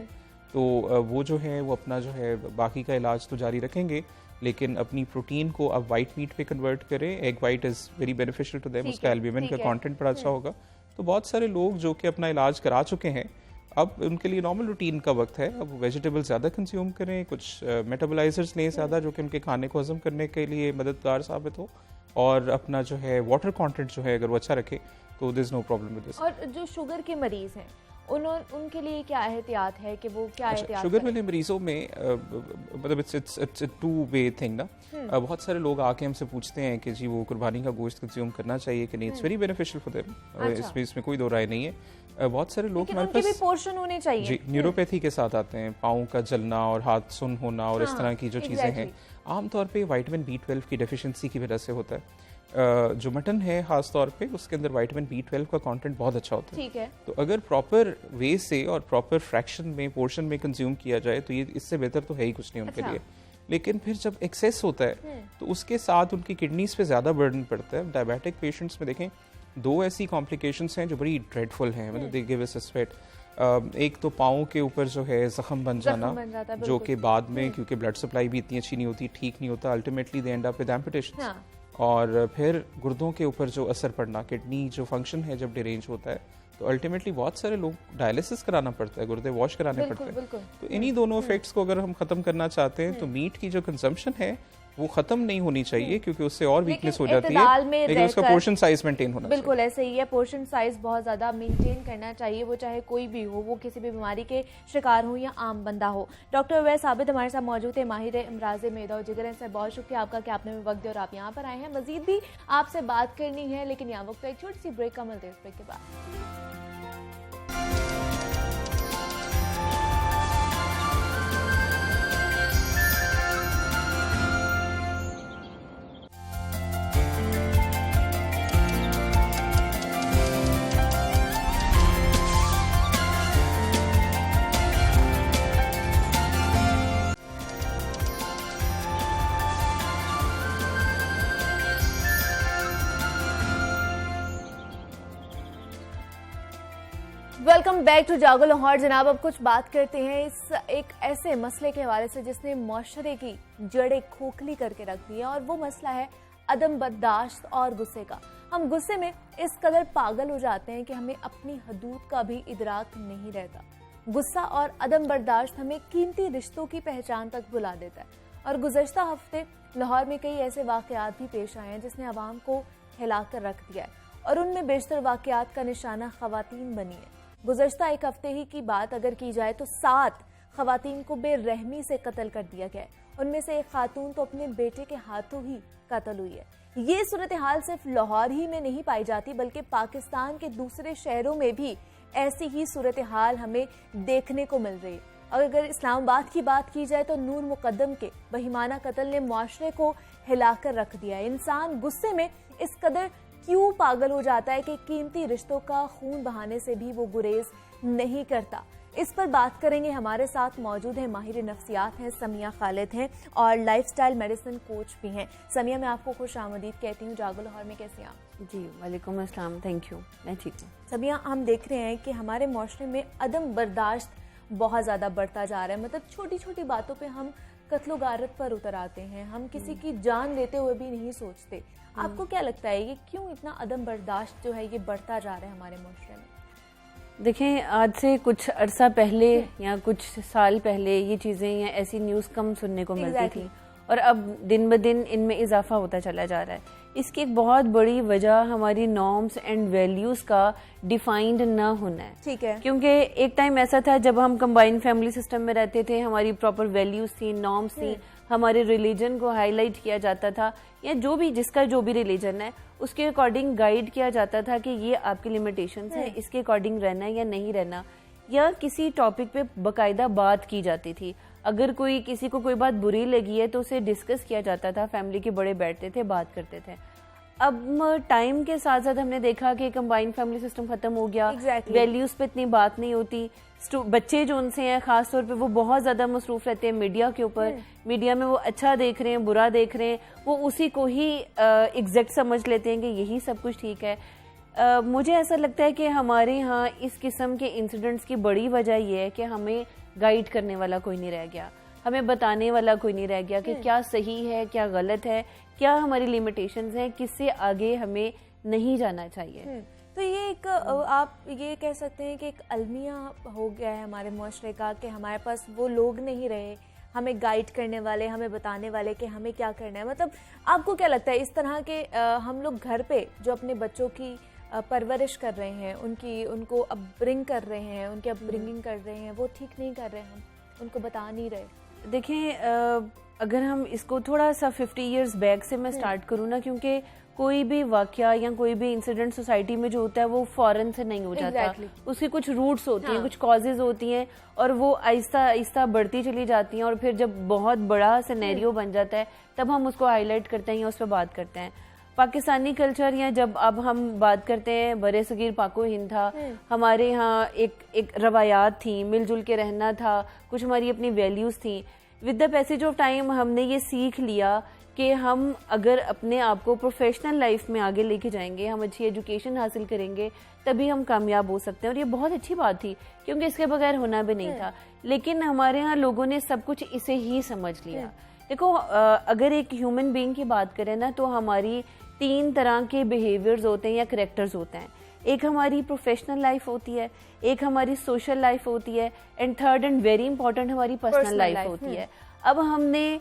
तो वो जो है वो अपना जो है बाकी का इलाज तो जारी रखेंगे, लेकिन अपनी प्रोटीन को अब वाइट मीट पे कन्वर्ट करें। Egg white is very beneficial to them, उसका एल्ब्यूमिन का कंटेंट बड़ा अच्छा होगा। तो बहुत सारे लोग जो कि अपना इलाज करा चुके हैं, अब उनके लिए नॉर्मल रूटीन का वक्त है। अब वेजिटेबल ज़्यादा कंज्यूम करें, कुछ मेटाबोलाइजर्स लें ज़्यादा जो कि उनके खाने को हजम करने के लिए मददगार साबित हो, और अपना जो है वाटर कंटेंट जो है अगर वो अच्छा रखे तो there is no problem with this. और जो शुगर के मरीज हैं उनके लिए क्या एहतियात है कि वो क्या एहतियात शुगर वाले मरीजों में मतलब इट्स टू वे थिंग ना। बहुत सारे लोग आके हमसे पूछते हैं कि जी वो कुर्बानी का गोश्त कंज्यूम करना चाहिए कि नहीं। It's very beneficial for them, इसमें कोई दो राय नहीं है। बहुत सारे लोग हमारे पास भी पोर्शन होने चाहिए जी न्यूरोपैथी के साथ आते हैं, पाँव का जलना और हाथ सुन होना और इस तरह की जो चीज़ें हैं, आमतौर पे विटामिन B12 की डेफिशिएंसी की वजह से होता है। जो मटन है खास तौर पे उसके अंदर विटामिन B12 का कंटेंट बहुत अच्छा होता है। ठीक है। तो अगर प्रॉपर वे से और प्रॉपर फ्रैक्शन में पोर्शन में कंज्यूम किया जाए तो ये इससे बेहतर तो है ही कुछ नहीं उनके लिए। लेकिन फिर जब एक्सेस होता है तो उसके साथ उनकी किडनीज पे ज़्यादा बर्डन पड़ता है। डायबिटिक पेशेंट्स में देखें 2 ऐसी कॉम्प्लिकेशंस हैं जो बड़ी ड्रेडफुल हैं, मतलब they give us a sweat. एक तो पाँव के ऊपर जो है जख्म बन जाना, जो कि बाद में क्योंकि ब्लड सप्लाई भी इतनी अच्छी नहीं होती, ठीक नहीं होता, ultimately they and up with amputation. और फिर गुर्दों के ऊपर जो असर पड़ना, किडनी जो फंक्शन है जब डिरेंज होता है तो अल्टीमेटली बहुत सारे लोग डायलिसिस कराना पड़ता है, गुर्दे वॉश कराने पड़ते हैं। तो इन्हीं दोनों इफेक्ट्स को अगर हम खत्म करना चाहते हैं तो मीट की जो कंजम्पशन है वो खत्म नहीं होनी चाहिए, क्योंकि उससे और वीकनेस हो जाती है, लेकिन उसका पोर्शन साइज मेंटेन होना चाहिए। बिल्कुल ऐसे ही है, पोर्शन साइज बहुत ज्यादा मेंटेन करना चाहिए, वो चाहे कोई भी हो, वो किसी भी बीमारी के शिकार हो या आम बंदा हो। डॉक्टर उवैस आबिद हमारे साथ मौजूद है, माहिर इमराज़ मेदा और जिगर। सर बहुत शुक्रिया आपका कि आपने वक्त दिया और आप यहाँ पर आए हैं। मजीद भी आपसे बात करनी है, लेकिन यहाँ वक्त एक छोटी सी ब्रेक का मिलते हैं, इस ब्रेक के बाद। वेलकम बैक टू जागो लाहौर। जनाब अब कुछ बात करते हैं इस एक ऐसे मसले के हवाले से जिसने माशरे की जड़ें खोखली करके रख दी है, और वो मसला है अदम बर्दाश्त और गुस्से का। हम गुस्से में इस कदर पागल हो जाते हैं कि हमें अपनी हदूद का भी इदराक नहीं रहता। गुस्सा और अदम बर्दाश्त हमें कीमती रिश्तों की पहचान तक भुला देता है। और गुज़श्ता हफ्ते लाहौर में कई ऐसे वाक़यात भी पेश आए हैं जिसने आवाम को हिला कर रख दिया है, और उनमें बेशतर वाक़यात का निशाना ख़वातीन बनी है। गुज़श्ता एक हफ्ते ही की बात अगर की जाए तो 7 ख़वातीन को बेरहमी से कत्ल कर दिया गया है। उनमें से एक खातून तो अपने बेटे के हाथों ही कत्ल हुई है। ये सूरत हाल सिर्फ लाहौर ही में नहीं पाई जाती, बल्कि पाकिस्तान के दूसरे शहरों में भी ऐसी ही सूरत हाल हमें देखने को मिल रही है। और अगर इस्लामाबाद की बात की जाए तो नूर मुकद्दम के बहिमाना कत्ल ने मुआशरे को हिलाकर रख दिया है। इंसान गुस्से में इस कदर क्यों पागल हो जाता है कि कीमती रिश्तों का खून बहाने से भी वो गुरेज नहीं करता। इस पर बात करेंगे। हमारे साथ मौजूद है माहिर नफ्सियात हैं, समिया खालिद हैं, और लाइफस्टाइल मेडिसिन कोच भी हैं। समिया, मैं आपको खुश आमदीद कहती हूँ जागो लाहौर में। कैसे हैं आप? जी वालेकुम अस्सलाम, थैंक यू, मैं ठीक हूँ। समिया, हम देख रहे हैं कि हमारे माशरे में अदम बर्दाश्त बहुत ज़्यादा बढ़ता जा रहा है। मतलब छोटी छोटी बातों पे हम कत्लो गारत पर उतर आते हैं, हम किसी की जान लेते हुए भी नहीं सोचते। आपको क्या लगता है ये क्यों इतना अदम बर्दाश्त जो है ये बढ़ता जा रहा है हमारे माशरे में? देखें, आज से कुछ अरसा पहले या कुछ साल पहले ये चीज़ें या ऐसी न्यूज़ कम सुनने को मिलती थी, और अब दिन ब दिन इनमें इजाफा होता चला जा रहा है। इसकी एक बहुत बड़ी वजह हमारी नॉर्म्स एंड वैल्यूज़ का डिफाइंड ना होना है। ठीक है। क्योंकि एक टाइम ऐसा था जब हम कंबाइंड फैमिली सिस्टम में रहते थे, हमारी प्रॉपर वैल्यूज़ थी, नॉर्म्स थी, हमारे रिलीजन को हाईलाइट किया जाता था, या जो भी जिसका जो भी रिलीजन है उसके अकॉर्डिंग गाइड किया जाता था कि ये आपकी लिमिटेशंस है, इसके अकॉर्डिंग रहना या नहीं रहना, या किसी टॉपिक पे बकायदा बात की जाती थी। अगर कोई किसी को कोई बात बुरी लगी है तो उसे डिस्कस किया जाता था, फैमिली के बड़े बैठते थे, बात करते थे। अब टाइम के साथ साथ हमने देखा कि कंबाइंड फैमिली सिस्टम खत्म हो गया, वैल्यूज पे इतनी बात नहीं होती। बच्चे जो उनसे हैं खास तौर पे वो बहुत ज्यादा मसरूफ रहते हैं मीडिया के ऊपर। मीडिया में वो अच्छा देख रहे हैं, बुरा देख रहे हैं, वो उसी को ही एग्जैक्ट समझ लेते हैं कि यही सब कुछ ठीक है। मुझे ऐसा लगता है कि हमारे यहाँ इस किस्म के इंसिडेंट्स की बड़ी वजह ये है कि हमें गाइड करने वाला कोई नहीं रह गया, हमें बताने वाला कोई नहीं रह गया कि क्या सही है, क्या गलत है, क्या हमारी लिमिटेशंस हैं, किससे आगे हमें नहीं जाना चाहिए। तो ये एक आप ये कह सकते हैं कि एक अलमिया हो गया है हमारे मुआशरे का कि हमारे पास वो लोग नहीं रहे हमें गाइड करने वाले, हमें बताने वाले कि हमें क्या करना है। मतलब आपको क्या लगता है इस तरह के हम लोग घर पे जो अपने बच्चों की परवरिश कर रहे हैं, उनको अपब्रिंग कर रहे हैं, उनकी अपब्रिंगिंग कर रहे हैं, वो ठीक नहीं कर रहे, हम उनको बता नहीं रहे। देखें, अगर हम इसको थोड़ा सा 50 इयर्स बैक से मैं स्टार्ट करूँ ना, क्योंकि कोई भी वाकया या कोई भी इंसिडेंट सोसाइटी में जो होता है वो फौरन से नहीं हो जाता। उसकी कुछ रूट्स होती हैं, कुछ कॉजेज होती हैं और वो आहिस्ता आहिस्ता बढ़ती चली जाती हैं और फिर जब बहुत बड़ा सिनेरियो बन जाता है तब हम उसको हाईलाइट करते हैं या उस पर बात करते हैं। पाकिस्तानी कल्चर या जब अब हम बात करते हैं बरे सगीर पाको हिंद था, हमारे यहाँ एक रवायात थी, मिलजुल के रहना था, कुछ हमारी अपनी वैल्यूज थी। With the passage of time हमने ये सीख लिया कि हम अगर अपने आप को प्रोफेशनल लाइफ में आगे लेके जाएंगे, हम अच्छी एजुकेशन हासिल करेंगे, तभी हम कामयाब हो सकते हैं। और ये बहुत अच्छी बात थी क्योंकि इसके बगैर होना भी नहीं था। लेकिन हमारे यहाँ लोगों ने सब कुछ इसे ही समझ लिया। देखो, अगर एक ह्यूमन बीइंग की बात करें ना, तो हमारी 3 तरह के बिहेवियर्स होते हैं या करेक्टर्स होते हैं। एक हमारी प्रोफेशनल लाइफ होती है, एक हमारी सोशल लाइफ होती है, and third and very important हमारी पर्सनल लाइफ होती है। अब हमने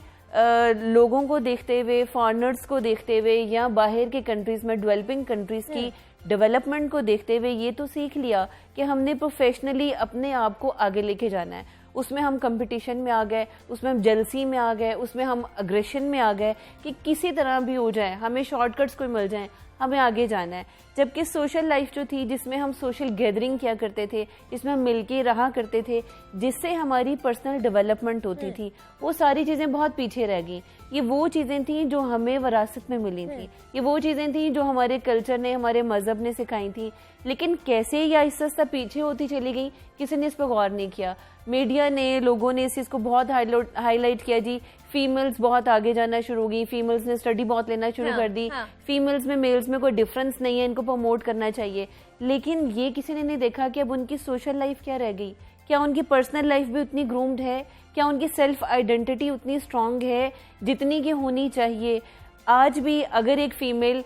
लोगों को देखते हुए, फॉरेनर्स को देखते हुए या बाहर के कंट्रीज में डेवलपिंग कंट्रीज की डेवलपमेंट को देखते हुए ये तो सीख लिया कि हमने प्रोफेशनली अपने आप को आगे लेके जाना है। उसमें हम कंपटीशन में आ गए, उसमें हम जेलसी में आ गए, उसमें हम अग्रेशन में आ गए कि किसी तरह भी हो जाए, हमें शॉर्टकट्स कोई मिल जाए, हमें आगे जाना है। जबकि सोशल लाइफ जो थी, जिसमें हम सोशल गैदरिंग किया करते थे, जिसमें हम मिलके रहा करते थे, जिससे हमारी पर्सनल डेवलपमेंट होती थी, वो सारी चीज़ें बहुत पीछे रह गई। ये वो चीज़ें थी जो हमें विरासत में मिली थी, ये वो चीज़ें थी जो हमारे कल्चर ने, हमारे मजहब ने सिखाई थी। लेकिन कैसे ये आहिस्ता पीछे होती चली गई, किसी ने इस पर गौर नहीं किया। मीडिया ने, लोगों ने इस चीज़ को बहुत हाईलाइट किया जी, फीमेल्स बहुत आगे जाना शुरू हो गई, फीमेल्स ने स्टडी बहुत लेना शुरू कर दी, फीमेल्स में मेल्स में कोई डिफरेंस नहीं है, इनको प्रमोट करना चाहिए। लेकिन ये किसी ने नहीं देखा कि अब उनकी सोशल लाइफ क्या रह गई, क्या उनकी पर्सनल लाइफ भी उतनी ग्रूम्ड है, क्या उनकी सेल्फ आइडेंटिटी उतनी स्ट्रांग है जितनी की होनी चाहिए। आज भी अगर एक फीमेल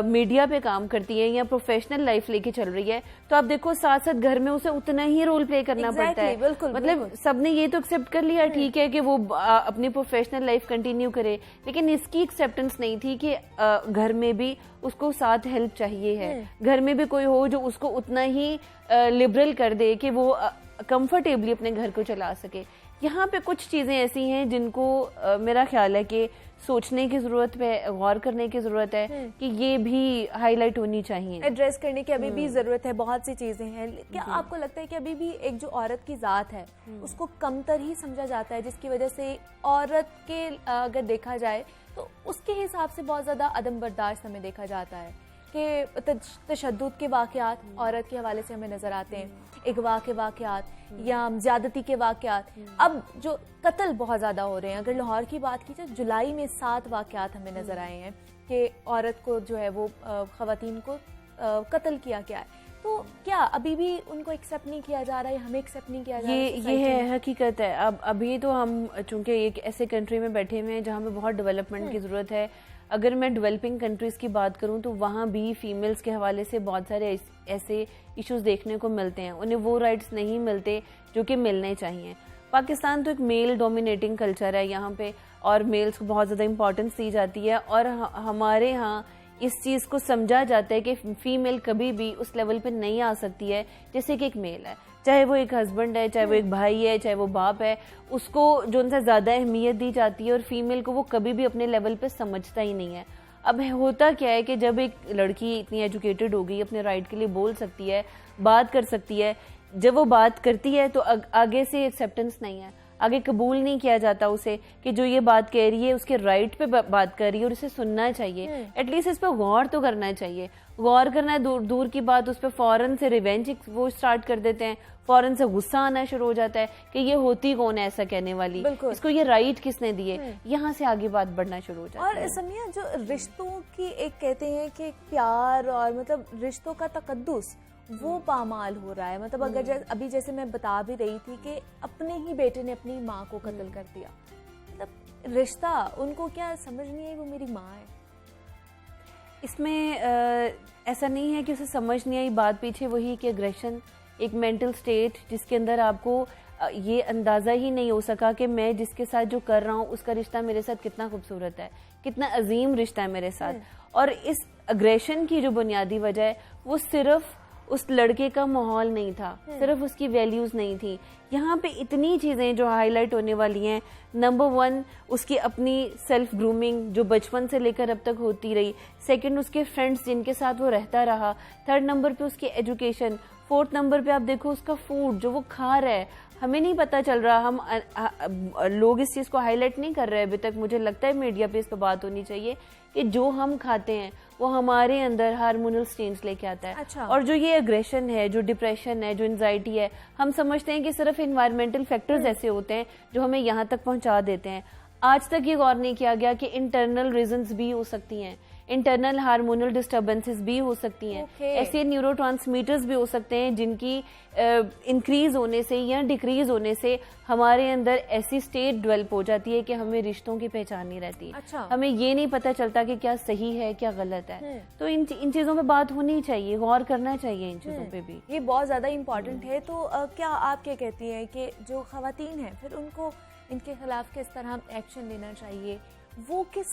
मीडिया पे काम करती है या प्रोफेशनल लाइफ लेके चल रही है, तो आप देखो साथ साथ घर में उसे उतना ही रोल प्ले करना पड़ता है। मतलब सबने ये तो एक्सेप्ट कर लिया, ठीक है कि वो अपनी प्रोफेशनल लाइफ कंटिन्यू करे, लेकिन इसकी एक्सेप्टेंस नहीं थी कि घर में भी उसको साथ हेल्प चाहिए है, घर में भी कोई हो जो उसको उतना ही लिबरल कर दे कि वो कंफर्टेबली अपने घर को चला सके। यहाँ पे कुछ चीजें ऐसी हैं जिनको मेरा ख्याल है कि सोचने की जरूरत है, गौर करने की जरूरत है कि ये भी हाईलाइट होनी चाहिए, एड्रेस करने की अभी भी जरूरत है। बहुत सी चीजें हैं। क्या आपको लगता है कि अभी भी एक जो औरत की जात है उसको कमतर ही समझा जाता है, जिसकी वजह से औरत के अगर देखा जाए तो उसके हिसाब से बहुत ज्यादा अदम बर्दाश्त हमें देखा जाता है कि तशद्दुद के वाक़यात औरत के हवाले से हमें नजर आते हैं, अगवा के वाक़यात या ज्यादती के वाक़यात। अब जो कत्ल बहुत ज़्यादा हो रहे हैं, अगर लाहौर की बात की जाए, जुलाई में 7 वाक़यात हमें नज़र आए हैं कि औरत को जो है वो ख़वातीन को कत्ल किया गया है। तो क्या अभी भी उनको एक्सेप्ट नहीं किया जा रहा है, हमें एक्सेप्ट नहीं किया जा रहा है? ये है हकीकत है। अब अभी तो हम चूंकि एक ऐसे कंट्री में बैठे हुए हैं जहाँ पे बहुत डेवलपमेंट की ज़रूरत है। अगर मैं डेवलपिंग कंट्रीज़ की बात करूं तो वहाँ भी फीमेल्स के हवाले से बहुत सारे ऐसे इश्यूज देखने को मिलते हैं, उन्हें वो राइट्स नहीं मिलते जो कि मिलने चाहिए। पाकिस्तान तो एक मेल डोमिनेटिंग कल्चर है यहाँ पे, और मेल्स को बहुत ज़्यादा इंपॉर्टेंस दी जाती है, और हमारे यहाँ इस चीज़ को समझा जाता है कि फीमेल कभी भी उस लेवल पे नहीं आ सकती है जैसे कि एक मेल है। चाहे वो एक हस्बैंड है, चाहे वो एक भाई है, चाहे वो बाप है, उसको जो उनसे ज़्यादा अहमियत दी जाती है, और फीमेल को वो कभी भी अपने लेवल पे समझता ही नहीं है। अब होता क्या है कि जब एक लड़की इतनी एजुकेटेड हो गई, अपने राइट के लिए बोल सकती है, बात कर सकती है, जब वो बात करती है तो आगे से एक्सेप्टेंस नहीं है। आगे कबूल नहीं किया जाता उसे कि जो ये बात कह रही है उसके राइट पे बात कर रही है और उसे सुनना चाहिए, एटलीस्ट इस पर गौर तो करना चाहिए। गौर करना है दूर की बात, उस पर फौरन से रिवेंज वो स्टार्ट कर देते हैं, फौरन से गुस्सा आना शुरू हो जाता है कि ये होती कौन है ऐसा कहने वाली, इसको ये राइट किसने दिए, यहाँ से आगे बात बढ़ना शुरू हो जाती है। और समिया, जो रिश्तों की एक कहते हैं कि प्यार और मतलब रिश्तों का तकद्दुस वो पामाल हो रहा है। मतलब अगर अभी जैसे मैं बता भी रही थी कि अपने ही बेटे ने अपनी माँ को कत्ल कर दिया, मतलब रिश्ता उनको क्या समझ नहीं आई वो मेरी माँ है। इसमें ऐसा नहीं है कि उसे समझ नहीं आई, बात पीछे वही कि अग्रेशन, एक मेंटल स्टेट जिसके अंदर आपको ये अंदाज़ा ही नहीं हो सका कि मैं जिसके साथ जो कर रहा हूँ उसका रिश्ता मेरे साथ कितना खूबसूरत है, कितना अजीम रिश्ता है मेरे साथ। और इस अग्रेशन की जो बुनियादी वजह है वो सिर्फ उस लड़के का माहौल नहीं था, सिर्फ उसकी वैल्यूज नहीं थी। यहाँ पे इतनी चीजें जो हाईलाइट होने वाली हैं। नंबर 1 उसकी अपनी सेल्फ ग्रूमिंग जो बचपन से लेकर अब तक होती रही। सेकंड उसके फ्रेंड्स जिनके साथ वो रहता रहा। थर्ड नंबर पे उसकी एजुकेशन। फोर्थ नंबर पे आप देखो उसका फूड जो वो खा रहा है, हमें नहीं पता चल रहा, हम लोग इस चीज को हाईलाइट नहीं कर रहे अभी तक। मुझे लगता है मीडिया पे इस पर बात होनी चाहिए कि जो हम खाते हैं वो हमारे अंदर हार्मोनल स्टेन्स लेके आता है। अच्छा। और जो ये एग्रेशन है, जो डिप्रेशन है, जो एंजाइटी है, हम समझते हैं कि सिर्फ इन्वायरमेंटल फैक्टर्स ऐसे होते हैं जो हमें यहाँ तक पहुँचा देते हैं। आज तक ये गौर नहीं किया गया कि इंटरनल रीजंस भी हो सकती हैं, इंटरनल हार्मोनल डिस्टर्बेंसेस भी हो सकती हैं। ऐसे न्यूरोट्रांसमीटर्स भी हो सकते हैं जिनकी इंक्रीज होने से या डिक्रीज होने से हमारे अंदर ऐसी स्टेट डेवलप हो जाती है कि हमें रिश्तों की पहचान नहीं रहती। अच्छा। हमें ये नहीं पता चलता कि क्या सही है क्या गलत है। तो इन चीजों पे बात होनी चाहिए, गौर करना चाहिए इन चीजों पे भी। ये बहुत ज्यादा इम्पोर्टेंट है। तो क्या आप क्या कहती हैं कि जो खवातीन हैं फिर उनको इनके खिलाफ किस तरह एक्शन लेना चाहिए? वो किस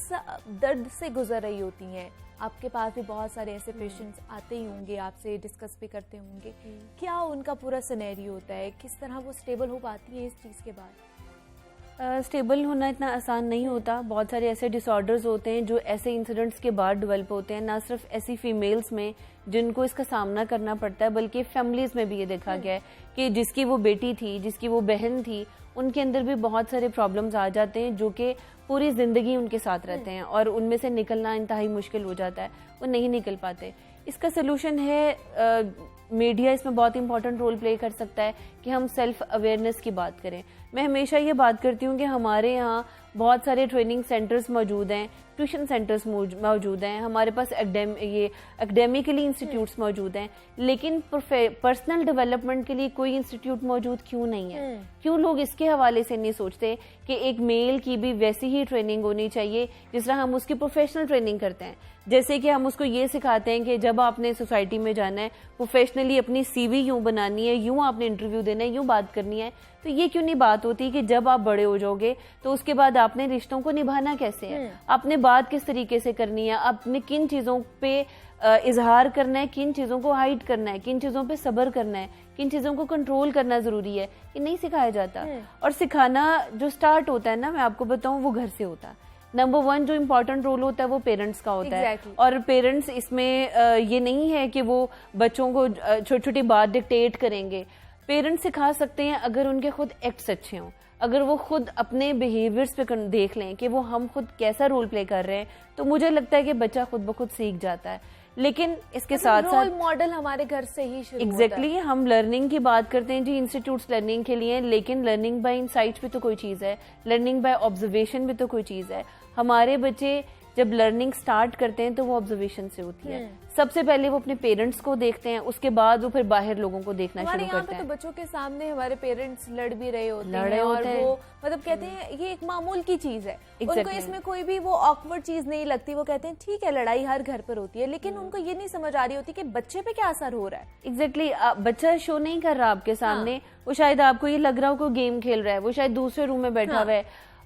दर्द से गुजर रही होती हैं? आपके पास भी बहुत सारे ऐसे पेशेंट्स आते ही होंगे, आपसे डिस्कस भी करते होंगे। क्या उनका पूरा सिनेरियो होता है? किस तरह वो स्टेबल हो पाती है इस चीज़ के बाद? स्टेबल होना इतना आसान नहीं होता। बहुत सारे ऐसे डिसऑर्डर्स होते हैं जो ऐसे इंसिडेंट्स के बाद डेवलप होते हैं, ना सिर्फ ऐसी फीमेल्स में जिनको इसका सामना करना पड़ता है, बल्कि फैमिलीज में भी ये देखा गया है कि जिसकी वो बेटी थी, जिसकी वो बहन थी, उनके अंदर भी बहुत सारे प्रॉब्लम्स आ जाते हैं जो कि पूरी जिंदगी उनके साथ रहते हैं और उनमें से निकलना इंतहाई मुश्किल हो जाता है, वो नहीं निकल पाते। इसका सोल्यूशन है मीडिया इसमें बहुत इंपॉर्टेंट रोल प्ले कर सकता है कि हम सेल्फ अवेयरनेस की बात करें। मैं हमेशा ये बात करती हूँ कि हमारे यहाँ बहुत सारे ट्रेनिंग सेंटर्स मौजूद हैं, ट्यूशन सेंटर्स मौजूद हैं, हमारे पास एकेडमिकली इंस्टीट्यूट्स मौजूद हैं, लेकिन पर्सनल डेवलपमेंट के लिए कोई इंस्टीट्यूट मौजूद क्यों नहीं है? क्यों लोग इसके हवाले से नहीं सोचते कि एक मेल की भी वैसी ही ट्रेनिंग होनी चाहिए जिस तरह हम उसकी प्रोफेशनल ट्रेनिंग करते हैं। जैसे कि हम उसको ये सिखाते हैं कि जब आपने सोसाइटी में जाना है, प्रोफेशनली अपनी सीवी यूं बनानी है, यूं आपने इंटरव्यू देना है, यूं बात करनी है, तो ये क्यों नहीं बात होती कि जब आप बड़े हो जाओगे तो उसके बाद आपने रिश्तों को निभाना कैसे है, आपने बात किस तरीके से करनी है, आपने किन चीजों पे इजहार करना है, किन चीजों को हाइड करना है, किन चीजों पे सब्र करना है, किन चीजों को कंट्रोल करना जरूरी है, ये नहीं सिखाया जाता। और सिखाना जो स्टार्ट होता है ना, मैं आपको बताऊं, वो घर से होता है। नंबर 1 जो इम्पोर्टेंट रोल होता है वो पेरेंट्स का होता है। और पेरेंट्स इसमें ये नहीं है कि वो बच्चों को छोटी छोटी बात डिक्टेट करेंगे। पेरेंट्स सिखा सकते हैं अगर उनके खुद एक्ट्स अच्छे हों, अगर वो खुद अपने बिहेवियर्स पे देख लें कि वो हम खुद कैसा रोल प्ले कर रहे हैं, तो मुझे लगता है कि बच्चा खुद ब खुद सीख जाता है। लेकिन इसके साथ साथ रोल मॉडल हमारे घर से ही शुरू एग्जैक्टली हम लर्निंग की बात करते हैं जी, इंस्टीट्यूट्स लर्निंग के लिए, लेकिन लर्निंग बाय इनसाइट्स भी तो कोई चीज़ है, लर्निंग बाय ऑब्जर्वेशन भी तो कोई चीज़ है। हमारे बच्चे जब लर्निंग स्टार्ट करते हैं तो वो ऑब्जर्वेशन से होती है। सबसे पहले वो अपने पेरेंट्स को देखते हैं, उसके बाद वो फिर बाहर लोगों को देखना शुरू करते हैं। तो बच्चों के सामने हमारे पेरेंट्स लड़ भी रहे होते हैं और वो मतलब कहते हैं ये एक मामूल की चीज है, उनको इसमें कोई भी वो ऑकवर्ड चीज नहीं लगती। वो कहते हैं ठीक है लड़ाई हर घर पर होती है, लेकिन उनको ये नहीं समझ आ रही होती कि बच्चे पे क्या असर हो रहा है। एग्जैक्टली बच्चा शो नहीं कर रहा आपके सामने, वो शायद आपको ये लग रहा हो कोई गेम खेल रहा है, वो शायद दूसरे रूम में बैठा हुआ है,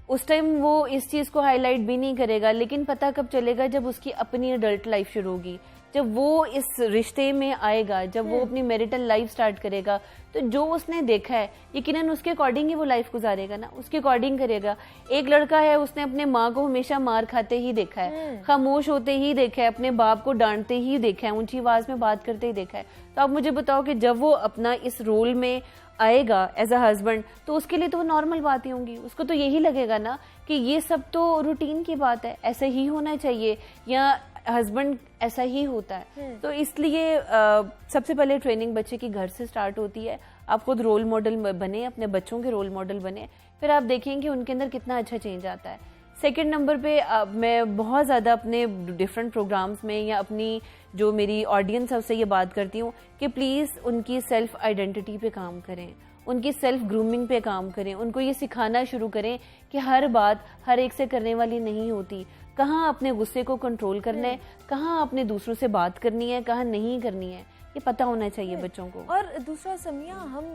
उस टाइम वो इस चीज को हाईलाइट भी नहीं करेगा। लेकिन पता कब चलेगा? जब उसकी अपनी अडल्ट लाइफ शुरू होगी, जब वो इस रिश्ते में आएगा, जब वो अपनी मैरिटल लाइफ स्टार्ट करेगा, तो जो उसने देखा है यकीनन उसके अकॉर्डिंग ही वो लाइफ गुजारेगा ना, उसके अकॉर्डिंग करेगा। एक लड़का है, उसने अपने माँ को हमेशा मार खाते ही देखा है, खामोश होते ही देखा है, अपने बाप को डांटते ही देखा है, ऊंची आवाज में बात करते ही देखा है। तो आप मुझे बताओ कि जब वो अपना इस रोल में आएगा एज अ हस्बैंड, तो उसके लिए तो नॉर्मल बातें होंगी, उसको तो यही लगेगा ना कि ये सब तो रूटीन की बात है, ऐसे ही होना चाहिए, या हस्बैंड ऐसा ही होता है। तो इसलिए सबसे पहले ट्रेनिंग बच्चे की घर से स्टार्ट होती है। आप खुद रोल मॉडल बने, अपने बच्चों के रोल मॉडल बने, फिर आप देखेंगे उनके अंदर कितना अच्छा चेंज आता है। सेकंड नंबर पे मैं बहुत ज़्यादा अपने डिफरेंट प्रोग्राम्स में या अपनी जो मेरी ऑडियंस है उससे ये बात करती हूँ कि प्लीज़ उनकी सेल्फ आइडेंटिटी पे काम करें, उनकी सेल्फ ग्रूमिंग पे काम करें, उनको ये सिखाना शुरू करें कि हर बात हर एक से करने वाली नहीं होती, कहाँ अपने गुस्से को कंट्रोल करना है, कहाँ अपने दूसरों से बात करनी है, कहाँ नहीं करनी है, ये पता होना चाहिए बच्चों को। और दूसरा समिया, हम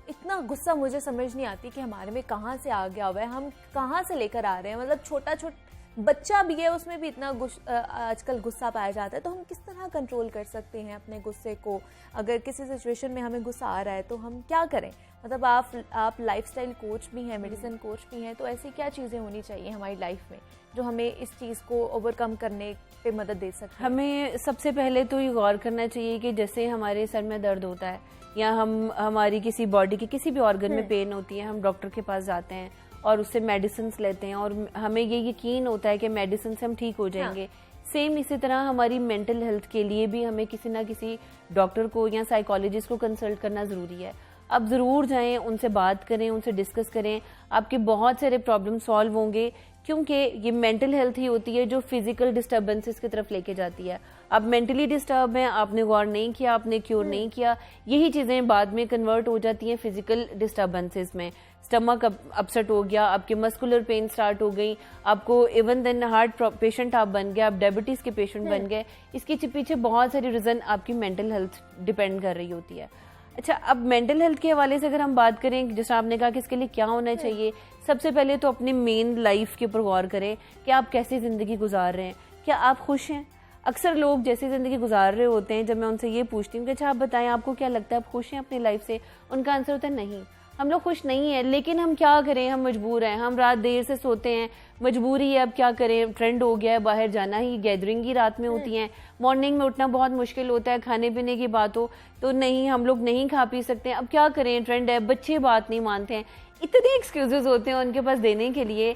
इतना गुस्सा मुझे समझ नहीं आती कि हमारे में कहाँ से आ गया हुआ है, हम कहाँ से लेकर आ रहे हैं। मतलब छोटा बच्चा भी है, उसमें भी इतना आजकल गुस्सा पाया जाता है। तो हम किस तरह कंट्रोल कर सकते हैं अपने गुस्से को? अगर किसी सिचुएशन में हमें गुस्सा आ रहा है तो हम क्या करें? मतलब आप लाइफस्टाइल कोच भी हैं, मेडिसिन कोच भी हैं, तो ऐसी क्या चीज़ें होनी चाहिए हमारी लाइफ में जो हमें इस चीज़ को ओवरकम करने पे मदद दे सकती है? हमें सबसे पहले तो ये गौर करना चाहिए कि जैसे हमारे सर में दर्द होता है या हमारी किसी बॉडी की किसी भी ऑर्गन में पेन होती है, हम डॉक्टर के पास जाते हैं और उससे मेडिसिन लेते हैं और हमें ये यकीन होता है कि मेडिसिन से हम ठीक हो जाएंगे। सेम इसी तरह हमारी मेंटल हेल्थ के लिए भी हमें किसी ना किसी डॉक्टर को या साइकोलॉजिस्ट को कंसल्ट करना ज़रूरी है। आप ज़रूर जाएं, उनसे बात करें, उनसे डिस्कस करें, आपके बहुत सारे प्रॉब्लम सॉल्व होंगे, क्योंकि ये मेंटल हेल्थ ही होती है जो फिजिकल डिस्टर्बेंसेस की तरफ लेके जाती है। आप मेंटली डिस्टर्ब हैं, आपने गौर नहीं किया, आपने क्योर नहीं किया, यही चीज़ें बाद में कन्वर्ट हो जाती हैं फिजिकल डिस्टर्बेंसेस में। स्टमक अपसेट हो गया, आपके मस्कुलर पेन स्टार्ट हो गई, आपको इवन देन हार्ट पेशेंट आप बन गए, आप डायबिटीज़ के पेशेंट बन गए। इसके पीछे बहुत सारी रीज़न आपकी मेंटल हेल्थ डिपेंड कर रही होती है। अच्छा, अब मेंटल हेल्थ के हवाले से अगर हम बात करें, जैसे आपने कहा कि इसके लिए क्या होना चाहिए, सबसे पहले तो अपनी मेन लाइफ के ऊपर गौर करें कि आप कैसी ज़िंदगी गुजार रहे हैं, क्या आप खुश हैं। अक्सर लोग जैसी ज़िंदगी गुजार रहे होते हैं, जब मैं उनसे ये पूछती हूँ कि अच्छा आप बताएं आपको क्या लगता है, आप खुश हैं अपनी लाइफ से, उनका आंसर होता है नहीं, हम लोग खुश नहीं है। लेकिन हम क्या करें, हम मजबूर हैं, हम रात देर से सोते हैं, मजबूरी है, अब क्या करें, ट्रेंड हो गया है, बाहर जाना ही, गैदरिंग ही रात में होती हैं, मॉर्निंग में उठना बहुत मुश्किल होता है, खाने पीने की बात हो तो नहीं, हम लोग नहीं खा पी सकते, अब क्या करें, ट्रेंड है, बच्चे बात नहीं मानते हैं, इतने एक्सक्यूजेज होते हैं उनके पास देने के लिए।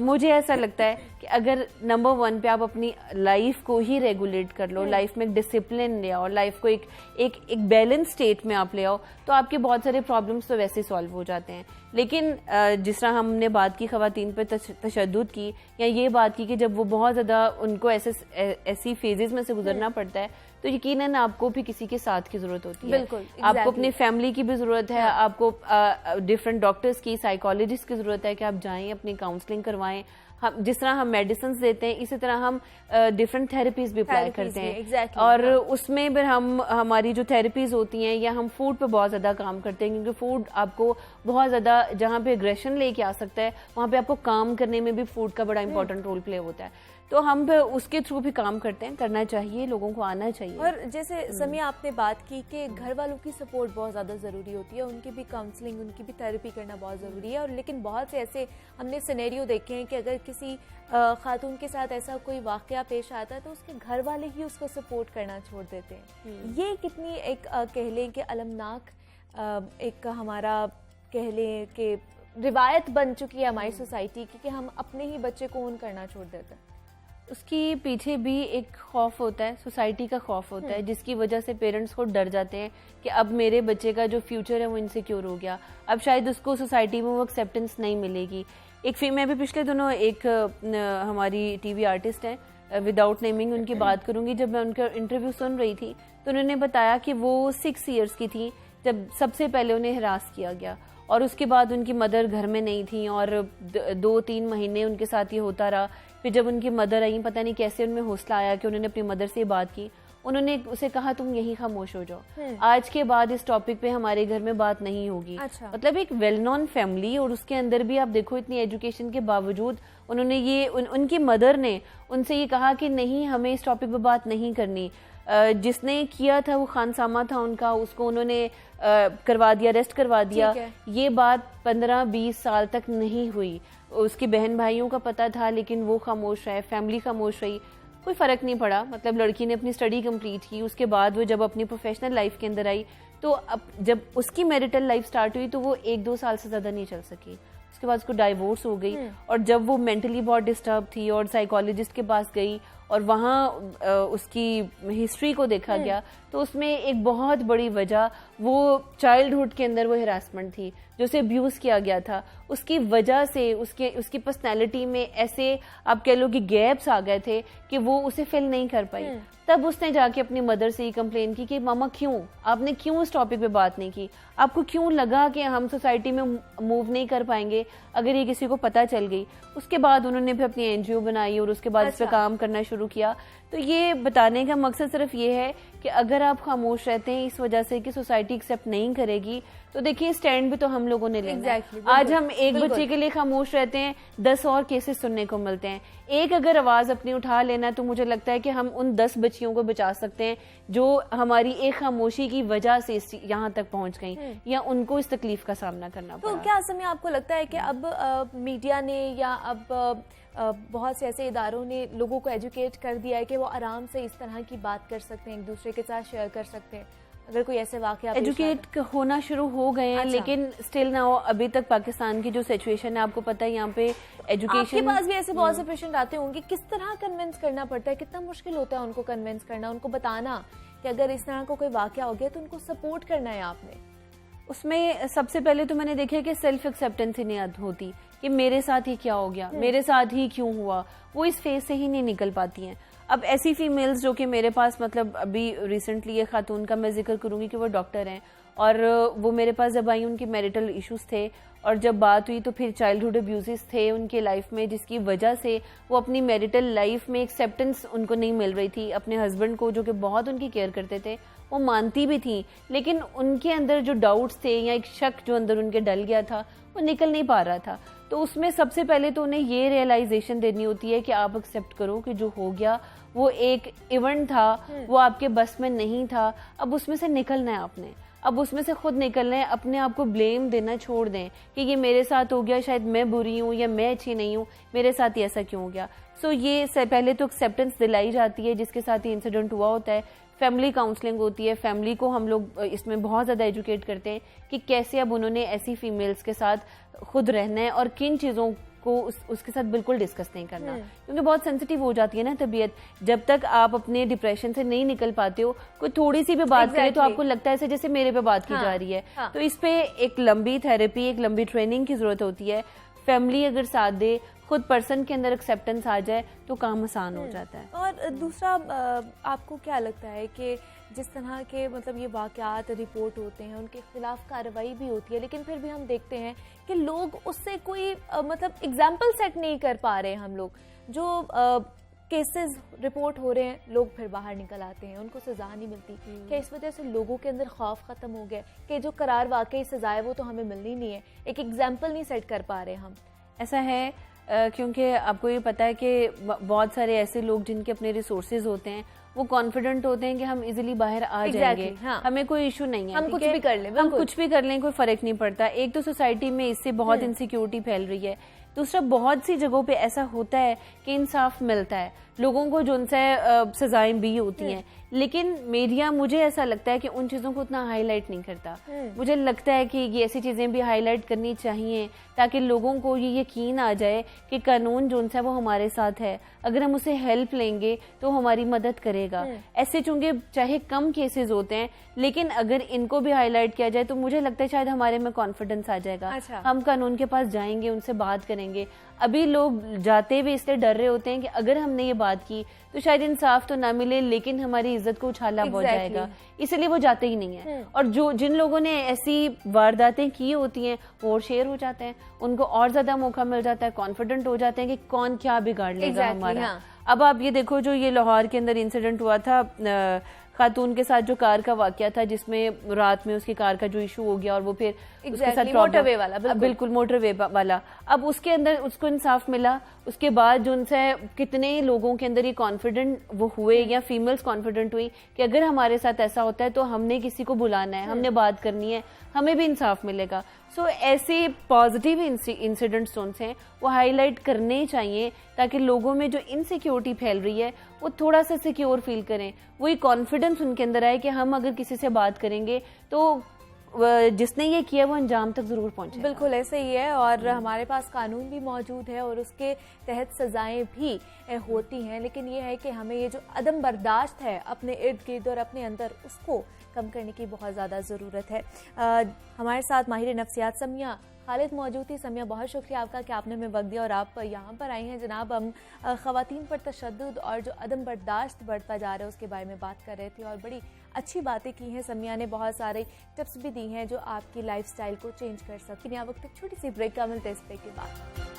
मुझे ऐसा लगता है कि अगर नंबर 1 पे आप अपनी लाइफ को ही रेगुलेट कर लो, लाइफ में एक डिसिप्लिन ले आओ, लाइफ को एक बैलेंस स्टेट में आप ले आओ, तो आपके बहुत सारे प्रॉब्लम्स तो वैसे सॉल्व हो जाते हैं। लेकिन जिस तरह हमने बात की खवातीन पे तशद्दुद की, या ये बात की कि जब वो बहुत ज़्यादा उनको ऐसी फेजेस में से गुजरना पड़ता है, तो यकीनन आपको भी किसी के साथ की जरूरत होती है। बिल्कुल, आपको अपनी फैमिली की भी जरूरत है, आपको डिफरेंट डॉक्टर्स की, साइकोलॉजिस्ट की जरूरत है कि आप जाएं, अपनी काउंसलिंग करवाएं। हम जिस तरह हम मेडिसिन देते हैं, इसी तरह हम डिफरेंट थेरेपीज भी अप्लाई करते हैं। और उसमें फिर हमारी जो थेरेपीज होती हैं, या हम फूड पे बहुत ज़्यादा काम करते हैं, क्योंकि फूड आपको बहुत ज़्यादा जहाँ पे एग्रेशन लेके आ सकता है, वहाँ पे आपको काम करने में भी फूड का बड़ा इंपॉर्टेंट रोल प्ले होता है। तो हम उसके थ्रू भी काम करते हैं, करना चाहिए, लोगों को आना चाहिए। और जैसे समिया आपने बात की कि घर वालों की सपोर्ट बहुत ज़्यादा ज़रूरी होती है, उनकी भी काउंसलिंग, उनकी भी थेरेपी करना बहुत ज़रूरी है। और लेकिन बहुत से ऐसे हमने सिनेरियो देखे हैं कि अगर किसी खातून के साथ ऐसा कोई वाकया पेश आता है तो उसके घर वाले ही उसको सपोर्ट करना छोड़ देते हैं। ये कितनी एक कह लें कि अलमनाक एक हमारा कह लें कि रिवायत बन चुकी है हमारी सोसाइटी की कि हम अपने ही बच्चे को ओन करना छोड़ देते हैं। उसके पीछे भी एक खौफ होता है, सोसाइटी का खौफ होता है, जिसकी वजह से पेरेंट्स को डर जाते हैं कि अब मेरे बच्चे का जो फ्यूचर है वो इनसिक्योर हो गया, अब शायद उसको सोसाइटी में वो एक्सेप्टेंस नहीं मिलेगी। एक मैं भी पिछले दिनों एक हमारी टीवी आर्टिस्ट है, विदाउट नेमिंग उनकी बात करूंगी, जब मैं उनका इंटरव्यू सुन रही थी तो उन्होंने बताया कि वो 6 ईयर्स की थी जब सबसे पहले उन्हें हरास किया गया, और उसके बाद उनकी मदर घर में नहीं थी और 2-3 महीने उनके साथ ये होता रहा। फिर जब उनकी मदर आई, पता नहीं कैसे उनमें हौसला आया कि उन्होंने अपनी मदर से बात की, उन्होंने उसे कहा तुम यही खामोश हो जाओ, आज के बाद इस टॉपिक पे हमारे घर में बात नहीं होगी। अच्छा। मतलब एक वेल नोन फैमिली, और उसके अंदर भी आप देखो इतनी एजुकेशन के बावजूद उन्होंने ये उनकी मदर ने उनसे ये कहा कि नहीं, हमें इस टॉपिक पे बात नहीं करनी। जिसने किया था वो खानसामा था उनका, उसको उन्होंने करवा दिया, अरेस्ट करवा दिया। ये बात 15-20 साल तक नहीं हुई। उसके बहन भाइयों का पता था लेकिन वो खामोश रहे, फैमिली खामोश रही, कोई फर्क नहीं पड़ा। मतलब लड़की ने अपनी स्टडी कंप्लीट की, उसके बाद वो जब अपनी प्रोफेशनल लाइफ के अंदर आई तो अब जब उसकी मैरिटल लाइफ स्टार्ट हुई तो वो 1-2 साल से ज्यादा नहीं चल सकी। उसके बाद उसको डाइवोर्स हो गई, और जब वो मेंटली बहुत डिस्टर्ब थी और साइकोलॉजिस्ट के पास गई और वहाँ उसकी हिस्ट्री को देखा गया तो उसमें एक बहुत बड़ी वजह वो चाइल्डहुड के अंदर वो हिरासमेंट थी, जो उसे अब्यूज किया गया था। उसकी वजह से उसकी पर्सनैलिटी में ऐसे आप कह लो कि गैप्स आ गए थे कि वो उसे फिल नहीं कर पाई। तब उसने जाके अपनी मदर से ही कंप्लेन की कि मामा क्यों, आपने क्यों इस टॉपिक पे बात नहीं की, आपको क्यों लगा कि हम सोसाइटी में मूव नहीं कर पाएंगे अगर ये किसी को पता चल गई। उसके बाद उन्होंने भी अपनी एनजीओ बनाई और उसके बाद इस पे काम करना शुरू किया। तो ये बताने का मकसद सिर्फ ये है कि अगर आप खामोश रहते हैं इस वजह से कि सोसाइटी एक्सेप्ट नहीं करेगी, तो देखिए स्टैंड भी तो हम लोगों ने लेना है। आज हम एक बच्चे के लिए खामोश रहते हैं, 10 और केसेस सुनने को मिलते हैं। एक अगर आवाज अपनी उठा लेना तो मुझे लगता है कि हम उन 10 बच्चियों को बचा सकते हैं जो हमारी एक खामोशी की वजह से यहाँ तक पहुंच गई या उनको इस तकलीफ का सामना करना पड़ा। तो क्या समय आपको लगता है कि अब मीडिया ने या अब बहुत से ऐसे इदारों ने लोगों को एजुकेट कर दिया है कि वो आराम से इस तरह की बात कर सकते हैं, एक दूसरे के साथ शेयर कर सकते हैं अगर कोई ऐसे वाकया एजुकेट होना शुरू हो गए हैं? अच्छा। लेकिन स्टिल ना अभी तक पाकिस्तान की जो सिचुएशन है आपको पता है, यहाँ पे एजुकेशन, आपके पास भी ऐसे बहुत से पेशेंट आते होंगे, किस तरह कन्विंस करना पड़ता है, कितना मुश्किल होता है उनको कन्विंस करना, उनको बताना कि अगर इस तरह का कोई वाकया हो गया तो उनको सपोर्ट करना है आपने? उसमें सबसे पहले तो मैंने देखा कि सेल्फ एक्सेप्टेंस ही नहीं होती कि मेरे साथ ही क्या हो गया, मेरे साथ ही क्यों हुआ, वो इस फेज से ही नहीं निकल पाती हैं। अब ऐसी फीमेल्स जो कि मेरे पास, मतलब अभी रिसेंटली ये खातून का मैं जिक्र करूंगी कि वो डॉक्टर हैं और वो मेरे पास जब आई उनकी मैरिटल इश्यूज थे और जब बात हुई तो फिर चाइल्डहुड अब्यूजेस थे उनके लाइफ में, जिसकी वजह से वो अपनी मैरिटल लाइफ में एक्सेप्टेंस उनको नहीं मिल रही थी। अपने हस्बैंड को जो कि बहुत उनकी केयर करते थे वो मानती भी थी, लेकिन उनके अंदर जो डाउट्स थे या एक शक जो अंदर उनके डल गया था वो निकल नहीं पा रहा था। तो उसमें सबसे पहले तो उन्हें ये रियलाइजेशन देनी होती है कि आप एक्सेप्ट करो कि जो हो गया वो एक इवेंट था, वो आपके बस में नहीं था। अब उसमें से निकलना है आपने, अब उसमें से खुद निकलना है, अपने आप को ब्लेम देना छोड़ दें कि ये मेरे साथ हो गया, शायद मैं बुरी हूँ या मैं अच्छी नहीं हूँ, मेरे साथ ही ऐसा क्यों हो गया। सो ये पहले तो एक्सेप्टेंस दिलाई जाती है जिसके साथ ये इंसिडेंट हुआ होता है। फैमिली काउंसलिंग होती है, फैमिली को हम लोग इसमें बहुत ज़्यादा एजुकेट करते हैं कि कैसे अब उन्होंने ऐसी फीमेल्स के साथ खुद रहना है और किन चीज़ों को उसके साथ बिल्कुल डिस्कस नहीं करना, क्योंकि बहुत सेंसिटिव हो जाती है ना तबीयत। जब तक आप अपने डिप्रेशन से नहीं निकल पाते हो, कोई थोड़ी सी भी बात करे तो आपको लगता है जैसे मेरे पे बात की जा रही है। तो इस पे एक लंबी थेरेपी, एक लंबी ट्रेनिंग की जरूरत होती है। फैमिली अगर साथ दे, खुद पर्सन के अंदर एक्सेप्टेंस आ जाए तो काम आसान हो जाता है। और दूसरा, आपको क्या लगता है कि जिस तरह के मतलब ये वाकयात रिपोर्ट होते हैं उनके खिलाफ कार्रवाई भी होती है, लेकिन फिर भी हम देखते हैं कि लोग उससे कोई मतलब एग्जाम्पल सेट नहीं कर पा रहे हैं। हम लोग जो केसेस रिपोर्ट हो रहे हैं, लोग फिर बाहर निकल आते हैं, उनको सजा नहीं मिलती। क्या इस वजह से लोगों के अंदर खौफ खत्म हो गया कि जो करार वाकई सजा है वो तो हमें मिलनी नहीं है, एक एग्जाम्पल नहीं सेट कर पा रहे हम? ऐसा है क्योंकि आपको ये पता है कि बहुत सारे ऐसे लोग जिनके अपने रिसोर्सेज होते हैं, वो कॉन्फिडेंट होते हैं कि हम इजीली बाहर आ जाएंगे, हाँ। हमें कोई इशू नहीं है, हम कुछ भी कर लें, हम कुछ भी कर लें, कोई फर्क नहीं पड़ता। एक तो सोसाइटी में इससे बहुत इनसिक्योरिटी फैल रही है। दूसरा, बहुत सी जगहों पे ऐसा होता है कि इंसाफ मिलता है लोगों को, जो उनसे सजाएं भी होती हैं, लेकिन मीडिया, मुझे ऐसा लगता है कि उन चीज़ों को उतना हाईलाइट नहीं करता। मुझे लगता है कि ये ऐसी चीज़ें भी हाईलाइट करनी चाहिए ताकि लोगों को ये यकीन आ जाए कि कानून जो है वो हमारे साथ है, अगर हम उसे हेल्प लेंगे तो हमारी मदद करेगा। ऐसे चूंकि चाहे कम केसेस होते हैं, लेकिन अगर इनको भी हाईलाइट किया जाए तो मुझे लगता है शायद हमारे में कॉन्फिडेंस आ जाएगा। हम कानून के पास जाएंगे, उनसे बात करेंगे। अभी लोग जाते हुए इसलिए डर रहे होते हैं कि अगर हमने ये बात की तो शायद इंसाफ तो ना मिले, लेकिन हमारी इज्जत को उछाला हो जाएगा, इसलिए वो जाते ही नहीं है। और जो जिन लोगों ने ऐसी वारदातें की होती हैं वो और शेयर हो जाते हैं, उनको और ज्यादा मौका मिल जाता है, कॉन्फिडेंट हो जाते हैं कि कौन क्या बिगाड़ लेगा हमारा। अब आप ये देखो, जो ये लाहौर के अंदर इंसिडेंट हुआ था खातून के साथ, जो कार का वाकया था जिसमें रात में उसकी कार का जो इशू हो गया और वो फिर उसके साथ मोटरवे वाला, बिल्कुल मोटरवे वाला, अब उसके अंदर उसको इंसाफ मिला। उसके बाद जो उनसे कितने लोगों के अंदर ये कॉन्फिडेंट वो हुए या फीमेल्स कॉन्फिडेंट हुई कि अगर हमारे साथ ऐसा होता है तो हमने किसी को बुलाना है, हमने बात करनी है, हमें भी इंसाफ मिलेगा। सो ऐसे पॉजिटिव इंसिडेंट्स हैं वो हाईलाइट करने चाहिए ताकि लोगों में जो इनसिक्योरिटी फैल रही है वो थोड़ा सा सिक्योर फील करें, वही कॉन्फिडेंस उनके अंदर आए कि हम अगर किसी से बात करेंगे तो जिसने ये किया वो अंजाम तक जरूर पहुंचे। बिल्कुल ऐसे ही है, और हमारे पास कानून भी मौजूद है और उसके तहत सजाएं भी होती हैं, लेकिन ये है कि हमें ये जो अदम बर्दाश्त है अपने इर्द गिर्द और अपने अंदर, उसको कम करने की बहुत ज़्यादा ज़रूरत है। हमारे साथ माहिर नफ्सियात समिया खालिद मौजूद थी। समिया, बहुत शुक्रिया आपका कि आपने हमें वक्त दिया और आप यहाँ पर आई हैं। जनाब, हम ख़वातीन पर तशद्दुद और जो अदम बर्दाश्त बढ़ता जा रहा है उसके बारे में बात कर रहे थे और बड़ी अच्छी बातें की हैं। समिया ने बहुत सारे टिप्स भी दी हैं जो आपकी लाइफस्टाइल को चेंज कर सकती हैं। वक्त एक छोटी सी ब्रेक का मिलते हैं, इस ब्रेक के बाद।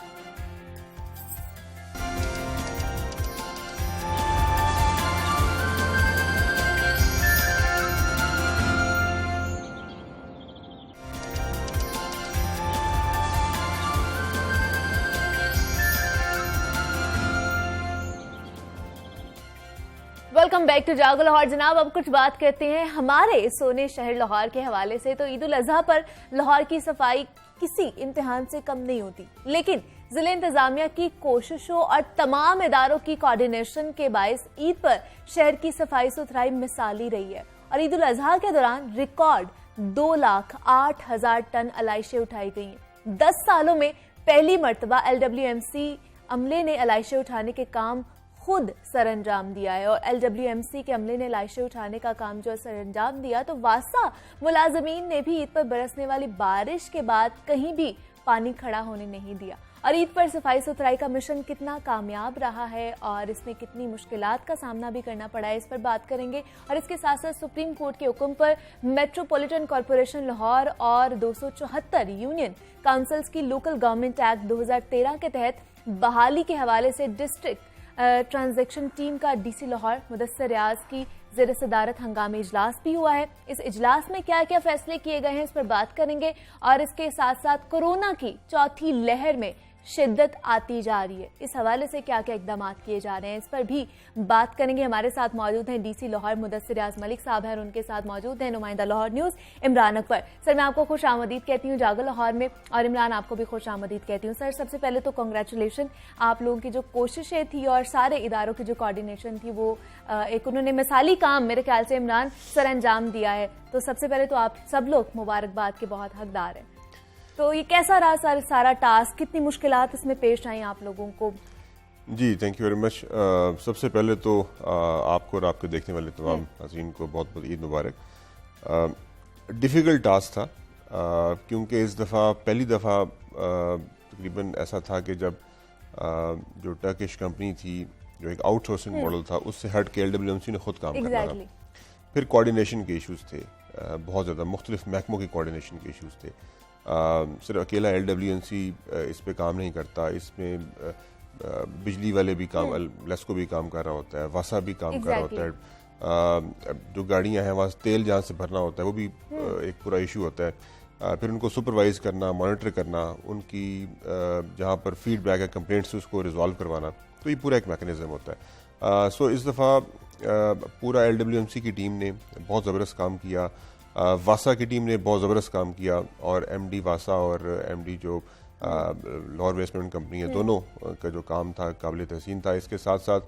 वेलकम बैक टू जागो लाहौर। जनाब, अब कुछ बात करते हैं हमारे सोने शहर लाहौर के हवाले से। तो ईद उल अजहा पर लाहौर की सफाई किसी इम्तिहान से कम नहीं होती, लेकिन जिले इंतजामिया की कोशिशों और तमाम इदारों की कोऑर्डिनेशन के बायस ईद पर शहर की सफाई सुथराई मिसाली रही है। और ईद उल अजहा के दौरान रिकॉर्ड 2,08,000 टन अलाइशें उठाई गई हैं। 10 सालों में पहली मर्तबा LWMC अमले ने अलाइशें उठाने के काम खुद सरअंजाम दिया है। और LWMC के अमले ने लाशें उठाने का काम जो सरअंजाम दिया, तो वासा मुलाजमीन ने भी ईद पर बरसने वाली बारिश के बाद कहीं भी पानी खड़ा होने नहीं दिया। और ईद पर सफाई सुथराई का मिशन कितना कामयाब रहा है और इसमें कितनी मुश्किलात का सामना भी करना पड़ा है, इस पर बात करेंगे। और इसके साथ साथ सुप्रीम कोर्ट के हुक्म पर मेट्रोपॉलिटन कॉरपोरेशन लाहौर और 274 यूनियन काउंसिल्स की लोकल गवर्नमेंट एक्ट 2013 के तहत बहाली के हवाले से डिस्ट्रिक्ट ट्रांजैक्शन टीम का DC लाहौर मुदस्सर रियाज की ज़ेर सदारत हंगामी इजलास भी हुआ है। इस इजलास में क्या क्या फैसले किए गए हैं, इस पर बात करेंगे। और इसके साथ साथ कोरोना की चौथी लहर में शिद्दत आती जा रही है, इस हवाले से क्या क्या इकदाम किए जा रहे हैं, इस पर भी बात करेंगे। हमारे साथ मौजूद हैं DC लाहौर मुदस्सर रियाज मलिक साहब हैं और उनके साथ मौजूद हैं नुमाइंदा लाहौर न्यूज़ इमरान अकबर। सर, मैं आपको खुश आमदीद कहती हूँ जागो लाहौर में, और इमरान आपको भी खुश आमदीद कहती हूँ। सर, सबसे पहले तो कांग्रेचुलेशन, आप लोगों की जो कोशिशें थी और सारे इदारों की जो कोऑर्डिनेशन थी वो एक उन्होंने मिसाली काम मेरे ख्याल से इमरान सर अंजाम दिया है। तो सबसे पहले तो आप सब लोग मुबारकबाद के बहुत हकदार हैं। तो ये कैसा रहा सारा टास्क, कितनी मुश्किलात इसमें पेश आई आप लोगों को? जी, थैंक यू वेरी मच। सबसे पहले तो आपको और आपके देखने वाले तमाम नाज़रीन को बहुत बहुत ईद मुबारक। डिफ़िकल्ट टास्क था क्योंकि इस दफ़ा पहली दफ़ा तकरीबन ऐसा था कि जब जो टर्किश कंपनी थी, जो एक आउटसोर्सिंग मॉडल था, उससे हट के LWMC ने खुद काम करना था। फिर कोऑर्डिनेशन के इश्यूज़ थे, बहुत ज़्यादा मुख्तलिफ महकमों की कोऑर्डिनेशन के इश्यूज़ थे। सिर्फ अकेला LWMC इस पे काम नहीं करता, इसमें बिजली वाले भी काम, लेस्को भी काम कर रहा होता है, वासा भी काम कर रहा होता है, जो गाड़ियां हैं वहाँ तेल जहाँ से भरना होता है वो भी एक पूरा इशू होता है। फिर उनको सुपरवाइज करना, मॉनिटर करना, उनकी जहाँ पर फीडबैक है, कंप्लेंट्स उसको रिजॉल्व करवाना, तो ये पूरा एक मैकेनिज्म होता है। सो इस दफ़ा पूरा LWMC की टीम ने बहुत ज़बरदस्त काम किया, वासा की टीम ने बहुत ज़बरदस्त काम किया, और MD वासा और MD जो लाहौर वेस्ट मैनेजमेंट कंपनी है, दोनों का जो काम था काबिल तहसीन था। इसके साथ साथ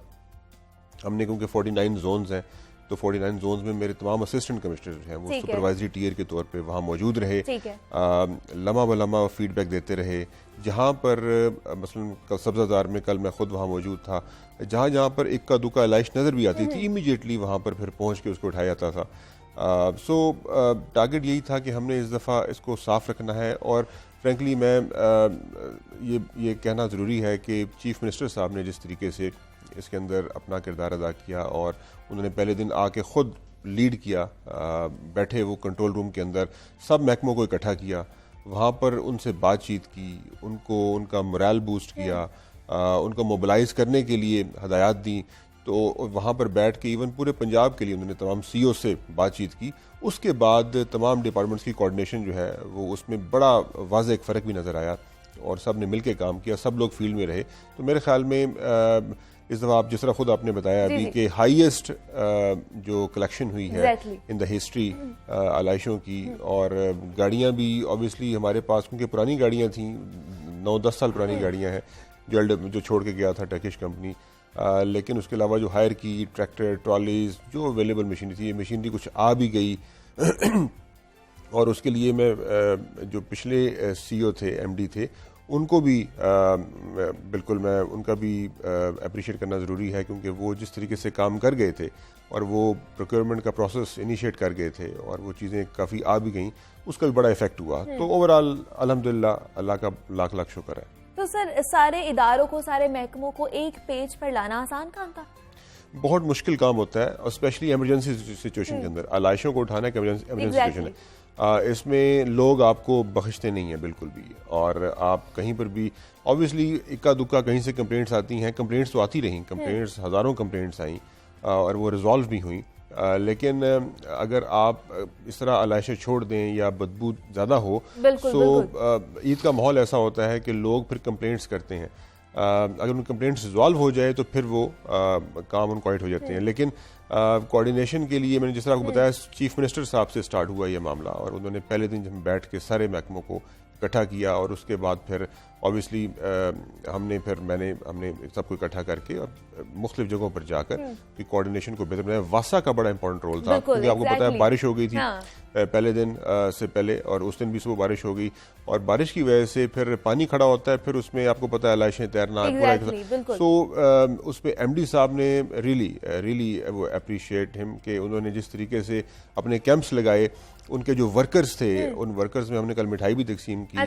हमने, क्योंकि 49 जोन्स हैं, तो 49 जोन्स में मेरे तमाम असिस्टेंट कमिश्नर हैं वो सुपरवाइजरी टीयर के तौर पे वहाँ मौजूद रहे, लम्हा ब लम्हा फीडबैक देते रहे। जहाँ पर मसलन सब्ज़ादार में कल मैं खुद वहाँ मौजूद था, जहाँ जहाँ पर इक्का दुक्का लाइश नज़र भी आती थी, इमीडिएटली वहाँ पर फिर पहुँच के उसको उठाया जाता था। सो टारगेट यही था कि हमने इस दफ़ा इसको साफ रखना है। और फ्रेंकली मैं ये कहना ज़रूरी है कि चीफ मिनिस्टर साहब ने जिस तरीके से इसके अंदर अपना किरदार अदा किया और उन्होंने पहले दिन आके ख़ुद लीड किया, बैठे वो कंट्रोल रूम के अंदर सब महकमों को इकट्ठा किया, वहाँ पर उनसे बातचीत की, उनको उनका मोरल बूस्ट किया, उनको मोबिलाइज़ करने के लिए हदायत दी। तो वहाँ पर बैठ के इवन पूरे पंजाब के लिए उन्होंने तमाम सीईओ से बातचीत की। उसके बाद तमाम डिपार्टमेंट्स की कोऑर्डिनेशन जो है वो उसमें बड़ा वाज़ेह एक फ़र्क भी नज़र आया और सब ने मिल के काम किया, सब लोग फील्ड में रहे। तो मेरे ख्याल में इस दफ़ा आप जिस तरह खुद आपने बताया अभी कि हाईएस्ट जो कलेक्शन हुई है इन द हिस्ट्री आलाइशों की, और गाड़ियाँ भी ऑब्वियसली हमारे पास क्योंकि पुरानी गाड़ियाँ थी, 9-10 साल पुरानी गाड़ियाँ हैं जो छोड़ के गया था टर्किश कंपनी, लेकिन उसके अलावा जो हायर की ट्रैक्टर ट्रॉलीज जो अवेलेबल मशीनरी थी, ये मशीनरी कुछ आ भी गई और उसके लिए मैं जो पिछले सीईओ थे, एमडी थे, उनको भी बिल्कुल मैं उनका भी अप्रिशिएट करना ज़रूरी है क्योंकि वो जिस तरीके से काम कर गए थे और वो प्रोक्योरमेंट का प्रोसेस इनिशिएट कर गए थे और वो चीज़ें काफ़ी आ भी गई, उसका भी बड़ा इफेक्ट हुआ। तो ओवरऑल अल्हम्दुलिल्लाह अल्लाह का लाख लाख शुक्र है। तो सर सारे इदारों को, सारे महकमों को एक पेज पर लाना आसान काम था? बहुत मुश्किल काम होता है और स्पेशली इमरजेंसी सिचुएशन के अंदर आलाइशों को उठाना एक इमरजेंसी सिचुएशन है। इसमें लोग आपको बख्शते नहीं है बिल्कुल भी, और आप कहीं पर भी ऑब्वियसली इक्का दुक्का कहीं से कंप्लेंट्स आती हैं, कंप्लेंट्स तो आती रहीं, कंप्लेंट्स हज़ारों कंप्लेंट्स आई और वो रिजॉल्व भी हुई, लेकिन अगर आप इस तरह आलाइशें छोड़ दें या बदबू ज़्यादा हो तो ईद का माहौल ऐसा होता है कि लोग फिर कंप्लेंट्स करते हैं। अगर उन कंप्लेंट्स रिजॉल्व हो जाए तो फिर वो काम उन क्वाइट हो जाते हैं। लेकिन कोऑर्डिनेशन के लिए मैंने जिस तरह आपको बताया, चीफ मिनिस्टर साहब से स्टार्ट हुआ ये मामला और उन्होंने पहले दिन जब बैठ के सारे महकमों को इकट्ठा किया और उसके बाद फिर ऑब्वियसली हमने सबको इकट्ठा करके और मुख्तलिफ जगहों पर जाकर कोऑर्डिनेशन को बेहतर बनाया। वासा का बड़ा इंपॉर्टेंट रोल था क्योंकि आपको पता है बारिश हो गई थी पहले दिन से पहले, और उस दिन भी सुबह बारिश हो गई और बारिश की वजह से फिर पानी खड़ा होता है, फिर उसमें आपको पता है लाशें तैरना पूरा। सो उस पर एमडी साहब ने रियली वो अप्रिशिएट हिम कि उन्होंने जिस तरीके से अपने कैंप्स लगाए, उनके जो वर्कर्स थे उन वर्कर्स में हमने कल मिठाई भी तकसीम की,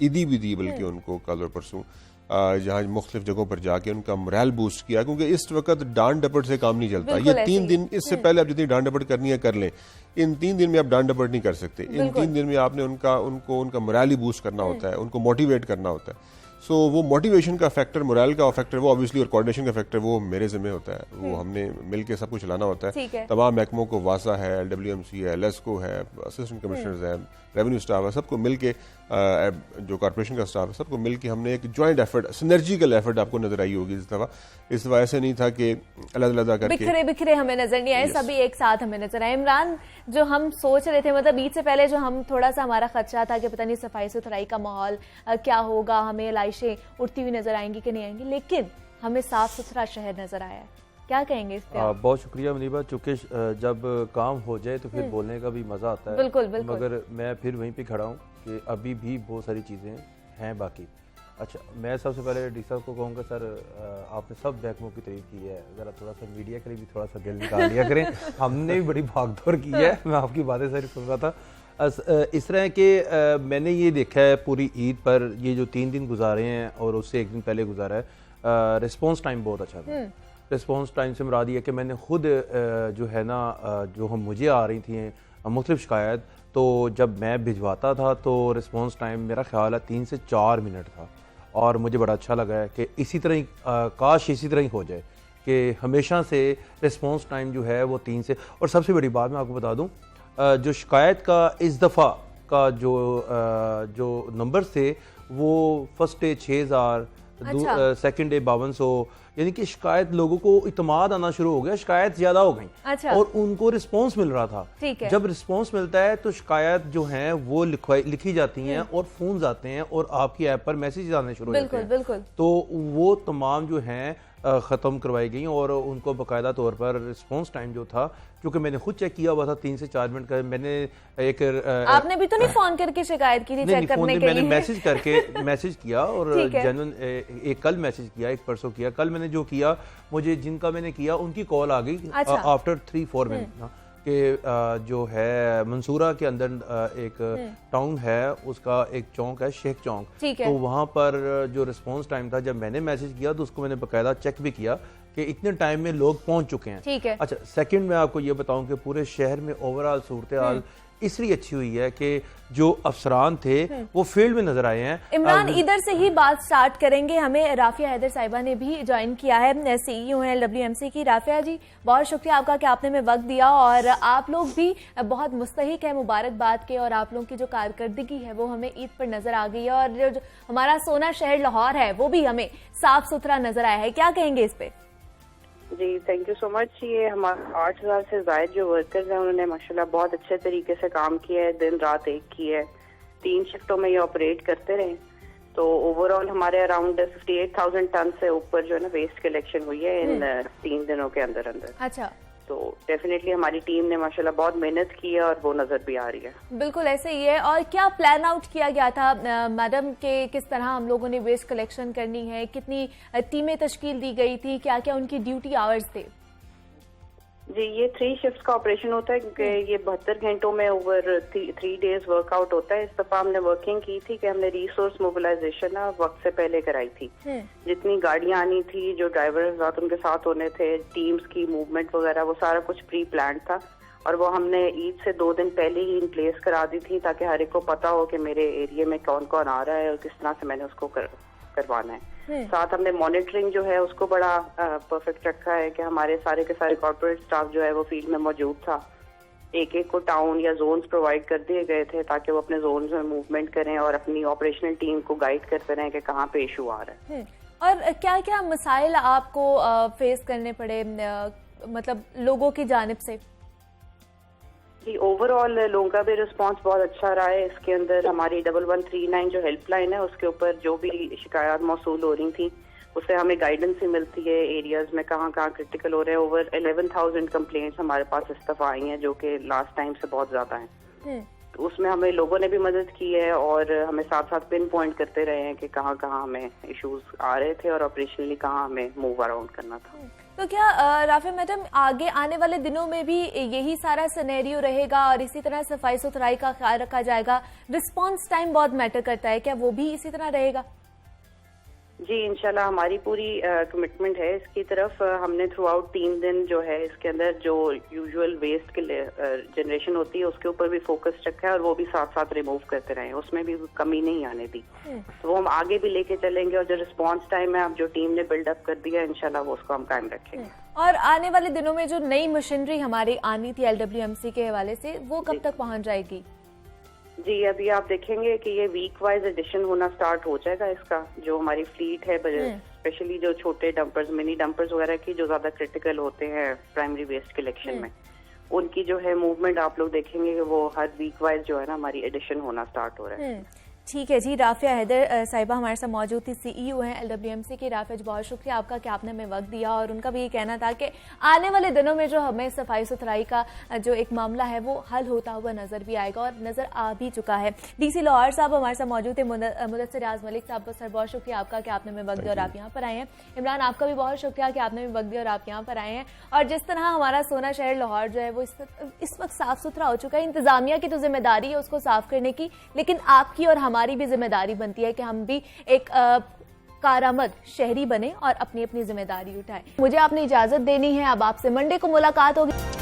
ईदी भी दी बल्कि उनको कल और परसों, जहाँ मुख्तलिफ जगहों पर जाके उनका मोरल बूस्ट किया क्योंकि इस वक्त डांड डपट से काम नहीं चलता। ये 3 दिन, इससे पहले आप जितनी डांड डपट करनी है कर लें, इन 3 दिन में आप डांड डपट नहीं कर सकते। इन 3 दिन में आपने उनका मोरल ही बूस्ट करना होता है, उनको मोटिवेट करना होता है। सो वो मोटिवेशन का फैक्टर, मोरल का फैक्टर वो ऑब्वियसली, और कोऑर्डिनेशन का फैक्टर वो मेरे ज़िम्मे होता है, वो हमने मिल के सब कुछ चलाना होता है। तमाम महकमों को, वासा है, LWMC है, LESCO है, असिस्टेंट कमिश्नर्स है, रेवेन्यू स्टाफ है, सबको मिल के जो कॉर्पोरेशन का स्टाफ है, सबको मिल के हमने एक जॉइंट एफर्ट, सिनर्जिकल एफर्ट आपको नजर आई होगी इस दफ़ा ऐसे नहीं था कि अलग-अलग करके बिखरे हमें नजर नहीं आए, सभी एक साथ हमें नजर आए। इमरान, जो हम सोच रहे थे, मतलब ईद से पहले जो हम थोड़ा सा हमारा खदशा था कि पता नहीं सफाई सुथराई का माहौल क्या होगा, हमें लाइशें उठती हुई नजर आएंगी कि नहीं आएंगी, लेकिन हमें साफ सुथरा शहर नजर आया है। क्या कहेंगे इस पे? बहुत शुक्रिया मुनीबा, चूंकि जब काम हो जाए तो फिर बोलने का भी मजा आता है। बिल्कुल बिल्कुल। मगर मैं फिर वहीं पे खड़ा हूँ कि अभी भी बहुत सारी चीज़ें हैं बाकी। अच्छा, मैं सबसे पहले डी साहब को कहूँगा, सर आपने सब महकमों की तारीफ की है, ज़रा थोड़ा सा मीडिया के लिए भी थोड़ा सा दिल निकाल लिया करें। हमने भी बड़ी भागदौड़ की है, मैं आपकी बातें सारी सुन रहा था। इस तरह के मैंने ये देखा है पूरी ईद पर, ये जो 3 दिन गुजारे हैं और उससे 1 दिन पहले गुजारा है, रिस्पॉन्स टाइम बहुत अच्छा था। रिस्पॉन्स टाइम से मुराद ये कि मैंने खुद जो है ना, जो हम मुझे आ रही थी मुख्तलिफ शिकायत, तो जब मैं भिजवाता था तो रिस्पॉन्स टाइम मेरा ख्याल है 3 से 4 मिनट था, और मुझे बड़ा अच्छा लगा है कि इसी तरह ही काश इसी तरह ही हो जाए कि हमेशा से रिस्पॉन्स टाइम जो है वो 3 से। और सबसे बड़ी बात मैं आपको बता दूं, जो शिकायत का इस दफ़ा का जो नंबर थे वो फर्स्ट डे 6000, सेकंड डे 5200, यानी कि शिकायत, लोगों को इतमाद आना शुरू हो गया, शिकायत ज्यादा हो गई और उनको रिस्पांस मिल रहा था। जब रिस्पांस मिलता है तो शिकायत जो है वो लिखी जाती हैं और फोन आते हैं और आपकी ऐप पर मैसेज आने शुरू हो जाते हैं। बिल्कुल। तो वो तमाम जो हैं ख़त्म करवाई गई और उनको बाकायदा तौर पर रिस्पांस टाइम जो था, क्योंकि मैंने खुद चेक किया हुआ था 3 से 4 मिनट का। मैंने एक आपने भी तो नहीं फोन करके शिकायत की थी चेक करने के लिए? मैंने मैसेज करके मैसेज किया और जेन्युइन एक कल मैसेज किया, एक परसों किया। कल मैंने जो किया, मुझे जिनका मैंने किया उनकी कॉल आ गई आफ्टर 3-4 मिनट। कि जो है मंसूरा के अंदर एक टाउन है, उसका एक चौक है शेख चौक, ठीक है। तो वहाँ पर जो रिस्पांस टाइम था, जब मैंने मैसेज किया तो उसको मैंने बकायदा चेक भी किया कि इतने टाइम में लोग पहुंच चुके हैं। ठीक है। अच्छा, सेकंड मैं आपको ये बताऊं कि पूरे शहर में ओवरऑल सूरत हाल इसलिए अच्छी हुई है कि जो अफसरान थे वो फील्ड में नजर आए हैं। इमरान, इधर से ही बात स्टार्ट करेंगे। हमें राफिया हैदर साहिबा ने भी ज्वाइन किया है, सीईओ हैं LWMC की। राफिया जी, बहुत शुक्रिया आपका कि आपने हमें वक्त दिया, और आप लोग भी बहुत मुस्तहिक है मुबारकबाद के, और आप लोगों की जो कारकर्दगी है वो हमें ईद पर नजर आ गई है, और जो हमारा सोना शहर लाहौर है वो भी हमें साफ सुथरा नजर आया है। क्या कहेंगे इस पे? जी, थैंक यू सो मच। ये हमारे 8,000 से ज्यादा जो वर्कर्स हैं उन्होंने माशाल्लाह बहुत अच्छे तरीके से काम किया है, दिन रात एक की है, 3 शिफ्टों में ये ऑपरेट करते रहे। तो ओवरऑल हमारे अराउंड 58,000 टन से ऊपर जो है ना वेस्ट कलेक्शन हुई है इन 3 दिनों के अंदर अंदर। अच्छा, तो डेफिनेटली हमारी टीम ने माशाल्लाह बहुत मेहनत की है और वो नजर भी आ रही है। बिल्कुल ऐसे ही है। और क्या प्लान आउट किया गया था मैडम के, किस तरह हम लोगों ने वेस्ट कलेक्शन करनी है, कितनी टीमें तश्कील दी गई थी, क्या क्या उनकी ड्यूटी आवर्स थे? जी, ये 3 शिफ्ट का ऑपरेशन होता है क्योंकि ये 72 घंटों में ओवर 3 डेज वर्कआउट होता है। इस दफा हमने वर्किंग की थी कि हमने रिसोर्स मोबिलाइजेशन ना वक्त से पहले कराई थी। जितनी गाड़ियां आनी थी, जो ड्राइवर उनके साथ होने थे, टीम्स की मूवमेंट वगैरह, वो सारा कुछ प्री प्लान था, और वो हमने ईद से 2 दिन पहले ही इन प्लेस करा दी थी ताकि हर एक को पता हो कि मेरे एरिया में कौन कौन आ रहा है और किस तरह से मैंने उसको करवाना है। साथ हमने मॉनिटरिंग जो है उसको बड़ा परफेक्ट रखा है कि हमारे सारे के सारे कॉर्पोरेट स्टाफ जो है वो फील्ड में मौजूद था। एक एक को टाउन या जोन्स प्रोवाइड कर दिए गए थे ताकि वो अपने जोन्स में मूवमेंट करें और अपनी ऑपरेशनल टीम को गाइड करते रहें कि कहाँ पे इशू आ रहा है। और क्या क्या मसाइल आपको फेस करने पड़े, मतलब लोगों की जानिब से? जी, ओवरऑल लोगों का भी रिस्पांस बहुत अच्छा रहा है। इसके अंदर हमारी 1139 जो हेल्पलाइन है उसके ऊपर जो भी शिकायत मौसूल हो रही थी उससे हमें गाइडेंस ही मिलती है एरियाज में कहाँ कहाँ क्रिटिकल हो रहे हैं। ओवर 11,000 कंप्लेंट्स हमारे पास इस दफा आई हैं जो कि लास्ट टाइम से बहुत ज्यादा हैं। तो उसमें हमें लोगों ने भी मदद की है और हमें साथ साथ पिन पॉइंट करते रहे हैं कि कहाँ कहाँ हमें इश्यूज आ रहे थे और ऑपरेशनली कहाँ हमें मूव अराउंड करना था। तो क्या राफिया मैडम, आगे आने वाले दिनों में भी यही सारा सिनेरियो रहेगा और इसी तरह सफाई सुथराई का ख्याल रखा जाएगा? रिस्पांस टाइम बहुत मैटर करता है, क्या वो भी इसी तरह रहेगा? जी, इंशाल्लाह हमारी पूरी कमिटमेंट है इसकी तरफ। हमने थ्रू आउट 3 दिन जो है इसके अंदर जो यूजुअल वेस्ट के जनरेशन होती है उसके ऊपर भी फोकस रखा है और वो भी साथ साथ रिमूव करते रहे, उसमें भी कमी नहीं आने दी। तो वो हम आगे भी लेके चलेंगे और जो रिस्पांस टाइम है अब जो टीम ने बिल्डअप कर दिया इंशाल्लाह वो उसको हम कायम रखेंगे। और आने वाले दिनों में जो नई मशीनरी हमारी आनी थी LWMC के हवाले से, वो कब तक पहुंच जाएगी? जी, अभी आप देखेंगे कि ये वीक वाइज एडिशन होना स्टार्ट हो जाएगा। इसका जो हमारी फ्लीट है, स्पेशली जो छोटे डंपर्स, मिनी डंपर्स वगैरह की जो ज्यादा क्रिटिकल होते हैं प्राइमरी वेस्ट कलेक्शन में, उनकी जो है मूवमेंट आप लोग देखेंगे कि वो हर वीक वाइज जो है ना हमारी एडिशन होना स्टार्ट हो रहा है। ठीक है जी, राफिया हैदर साहिबा हमारे साथ मौजूद थी, सीईओ हैं LWMC की। राफिया जी, बहुत शुक्रिया आपका कि आपने हमें वक्त दिया, और उनका भी ये कहना था कि आने वाले दिनों में जो हमें सफाई सुथराई का जो एक मामला है वो हल होता हुआ नजर भी आएगा और नजर आ भी चुका है। DC लाहौर साहब हमारे साथ मौजूद थे, मुदस्सिर रियाज मलिक साहब, सर बहुत शुक्रिया आपका कि आपने हमें वक्त दिया और आप यहाँ पर आए हैं। इमरान, आपका भी बहुत शुक्रिया कि आपने हमें वक्त दिया और आप यहाँ पर आए हैं। और जिस तरह हमारा सोना शहर लाहौर जो है वो इस वक्त साफ सुथरा हो चुका है, इंतजामिया की तो जिम्मेदारी है उसको साफ करने की, लेकिन आपकी और हमारी भी जिम्मेदारी बनती है कि हम भी एक कारामद शहरी बने और अपनी अपनी जिम्मेदारी उठाएं। मुझे आपने इजाजत देनी है, अब आपसे मंडे को मुलाकात होगी।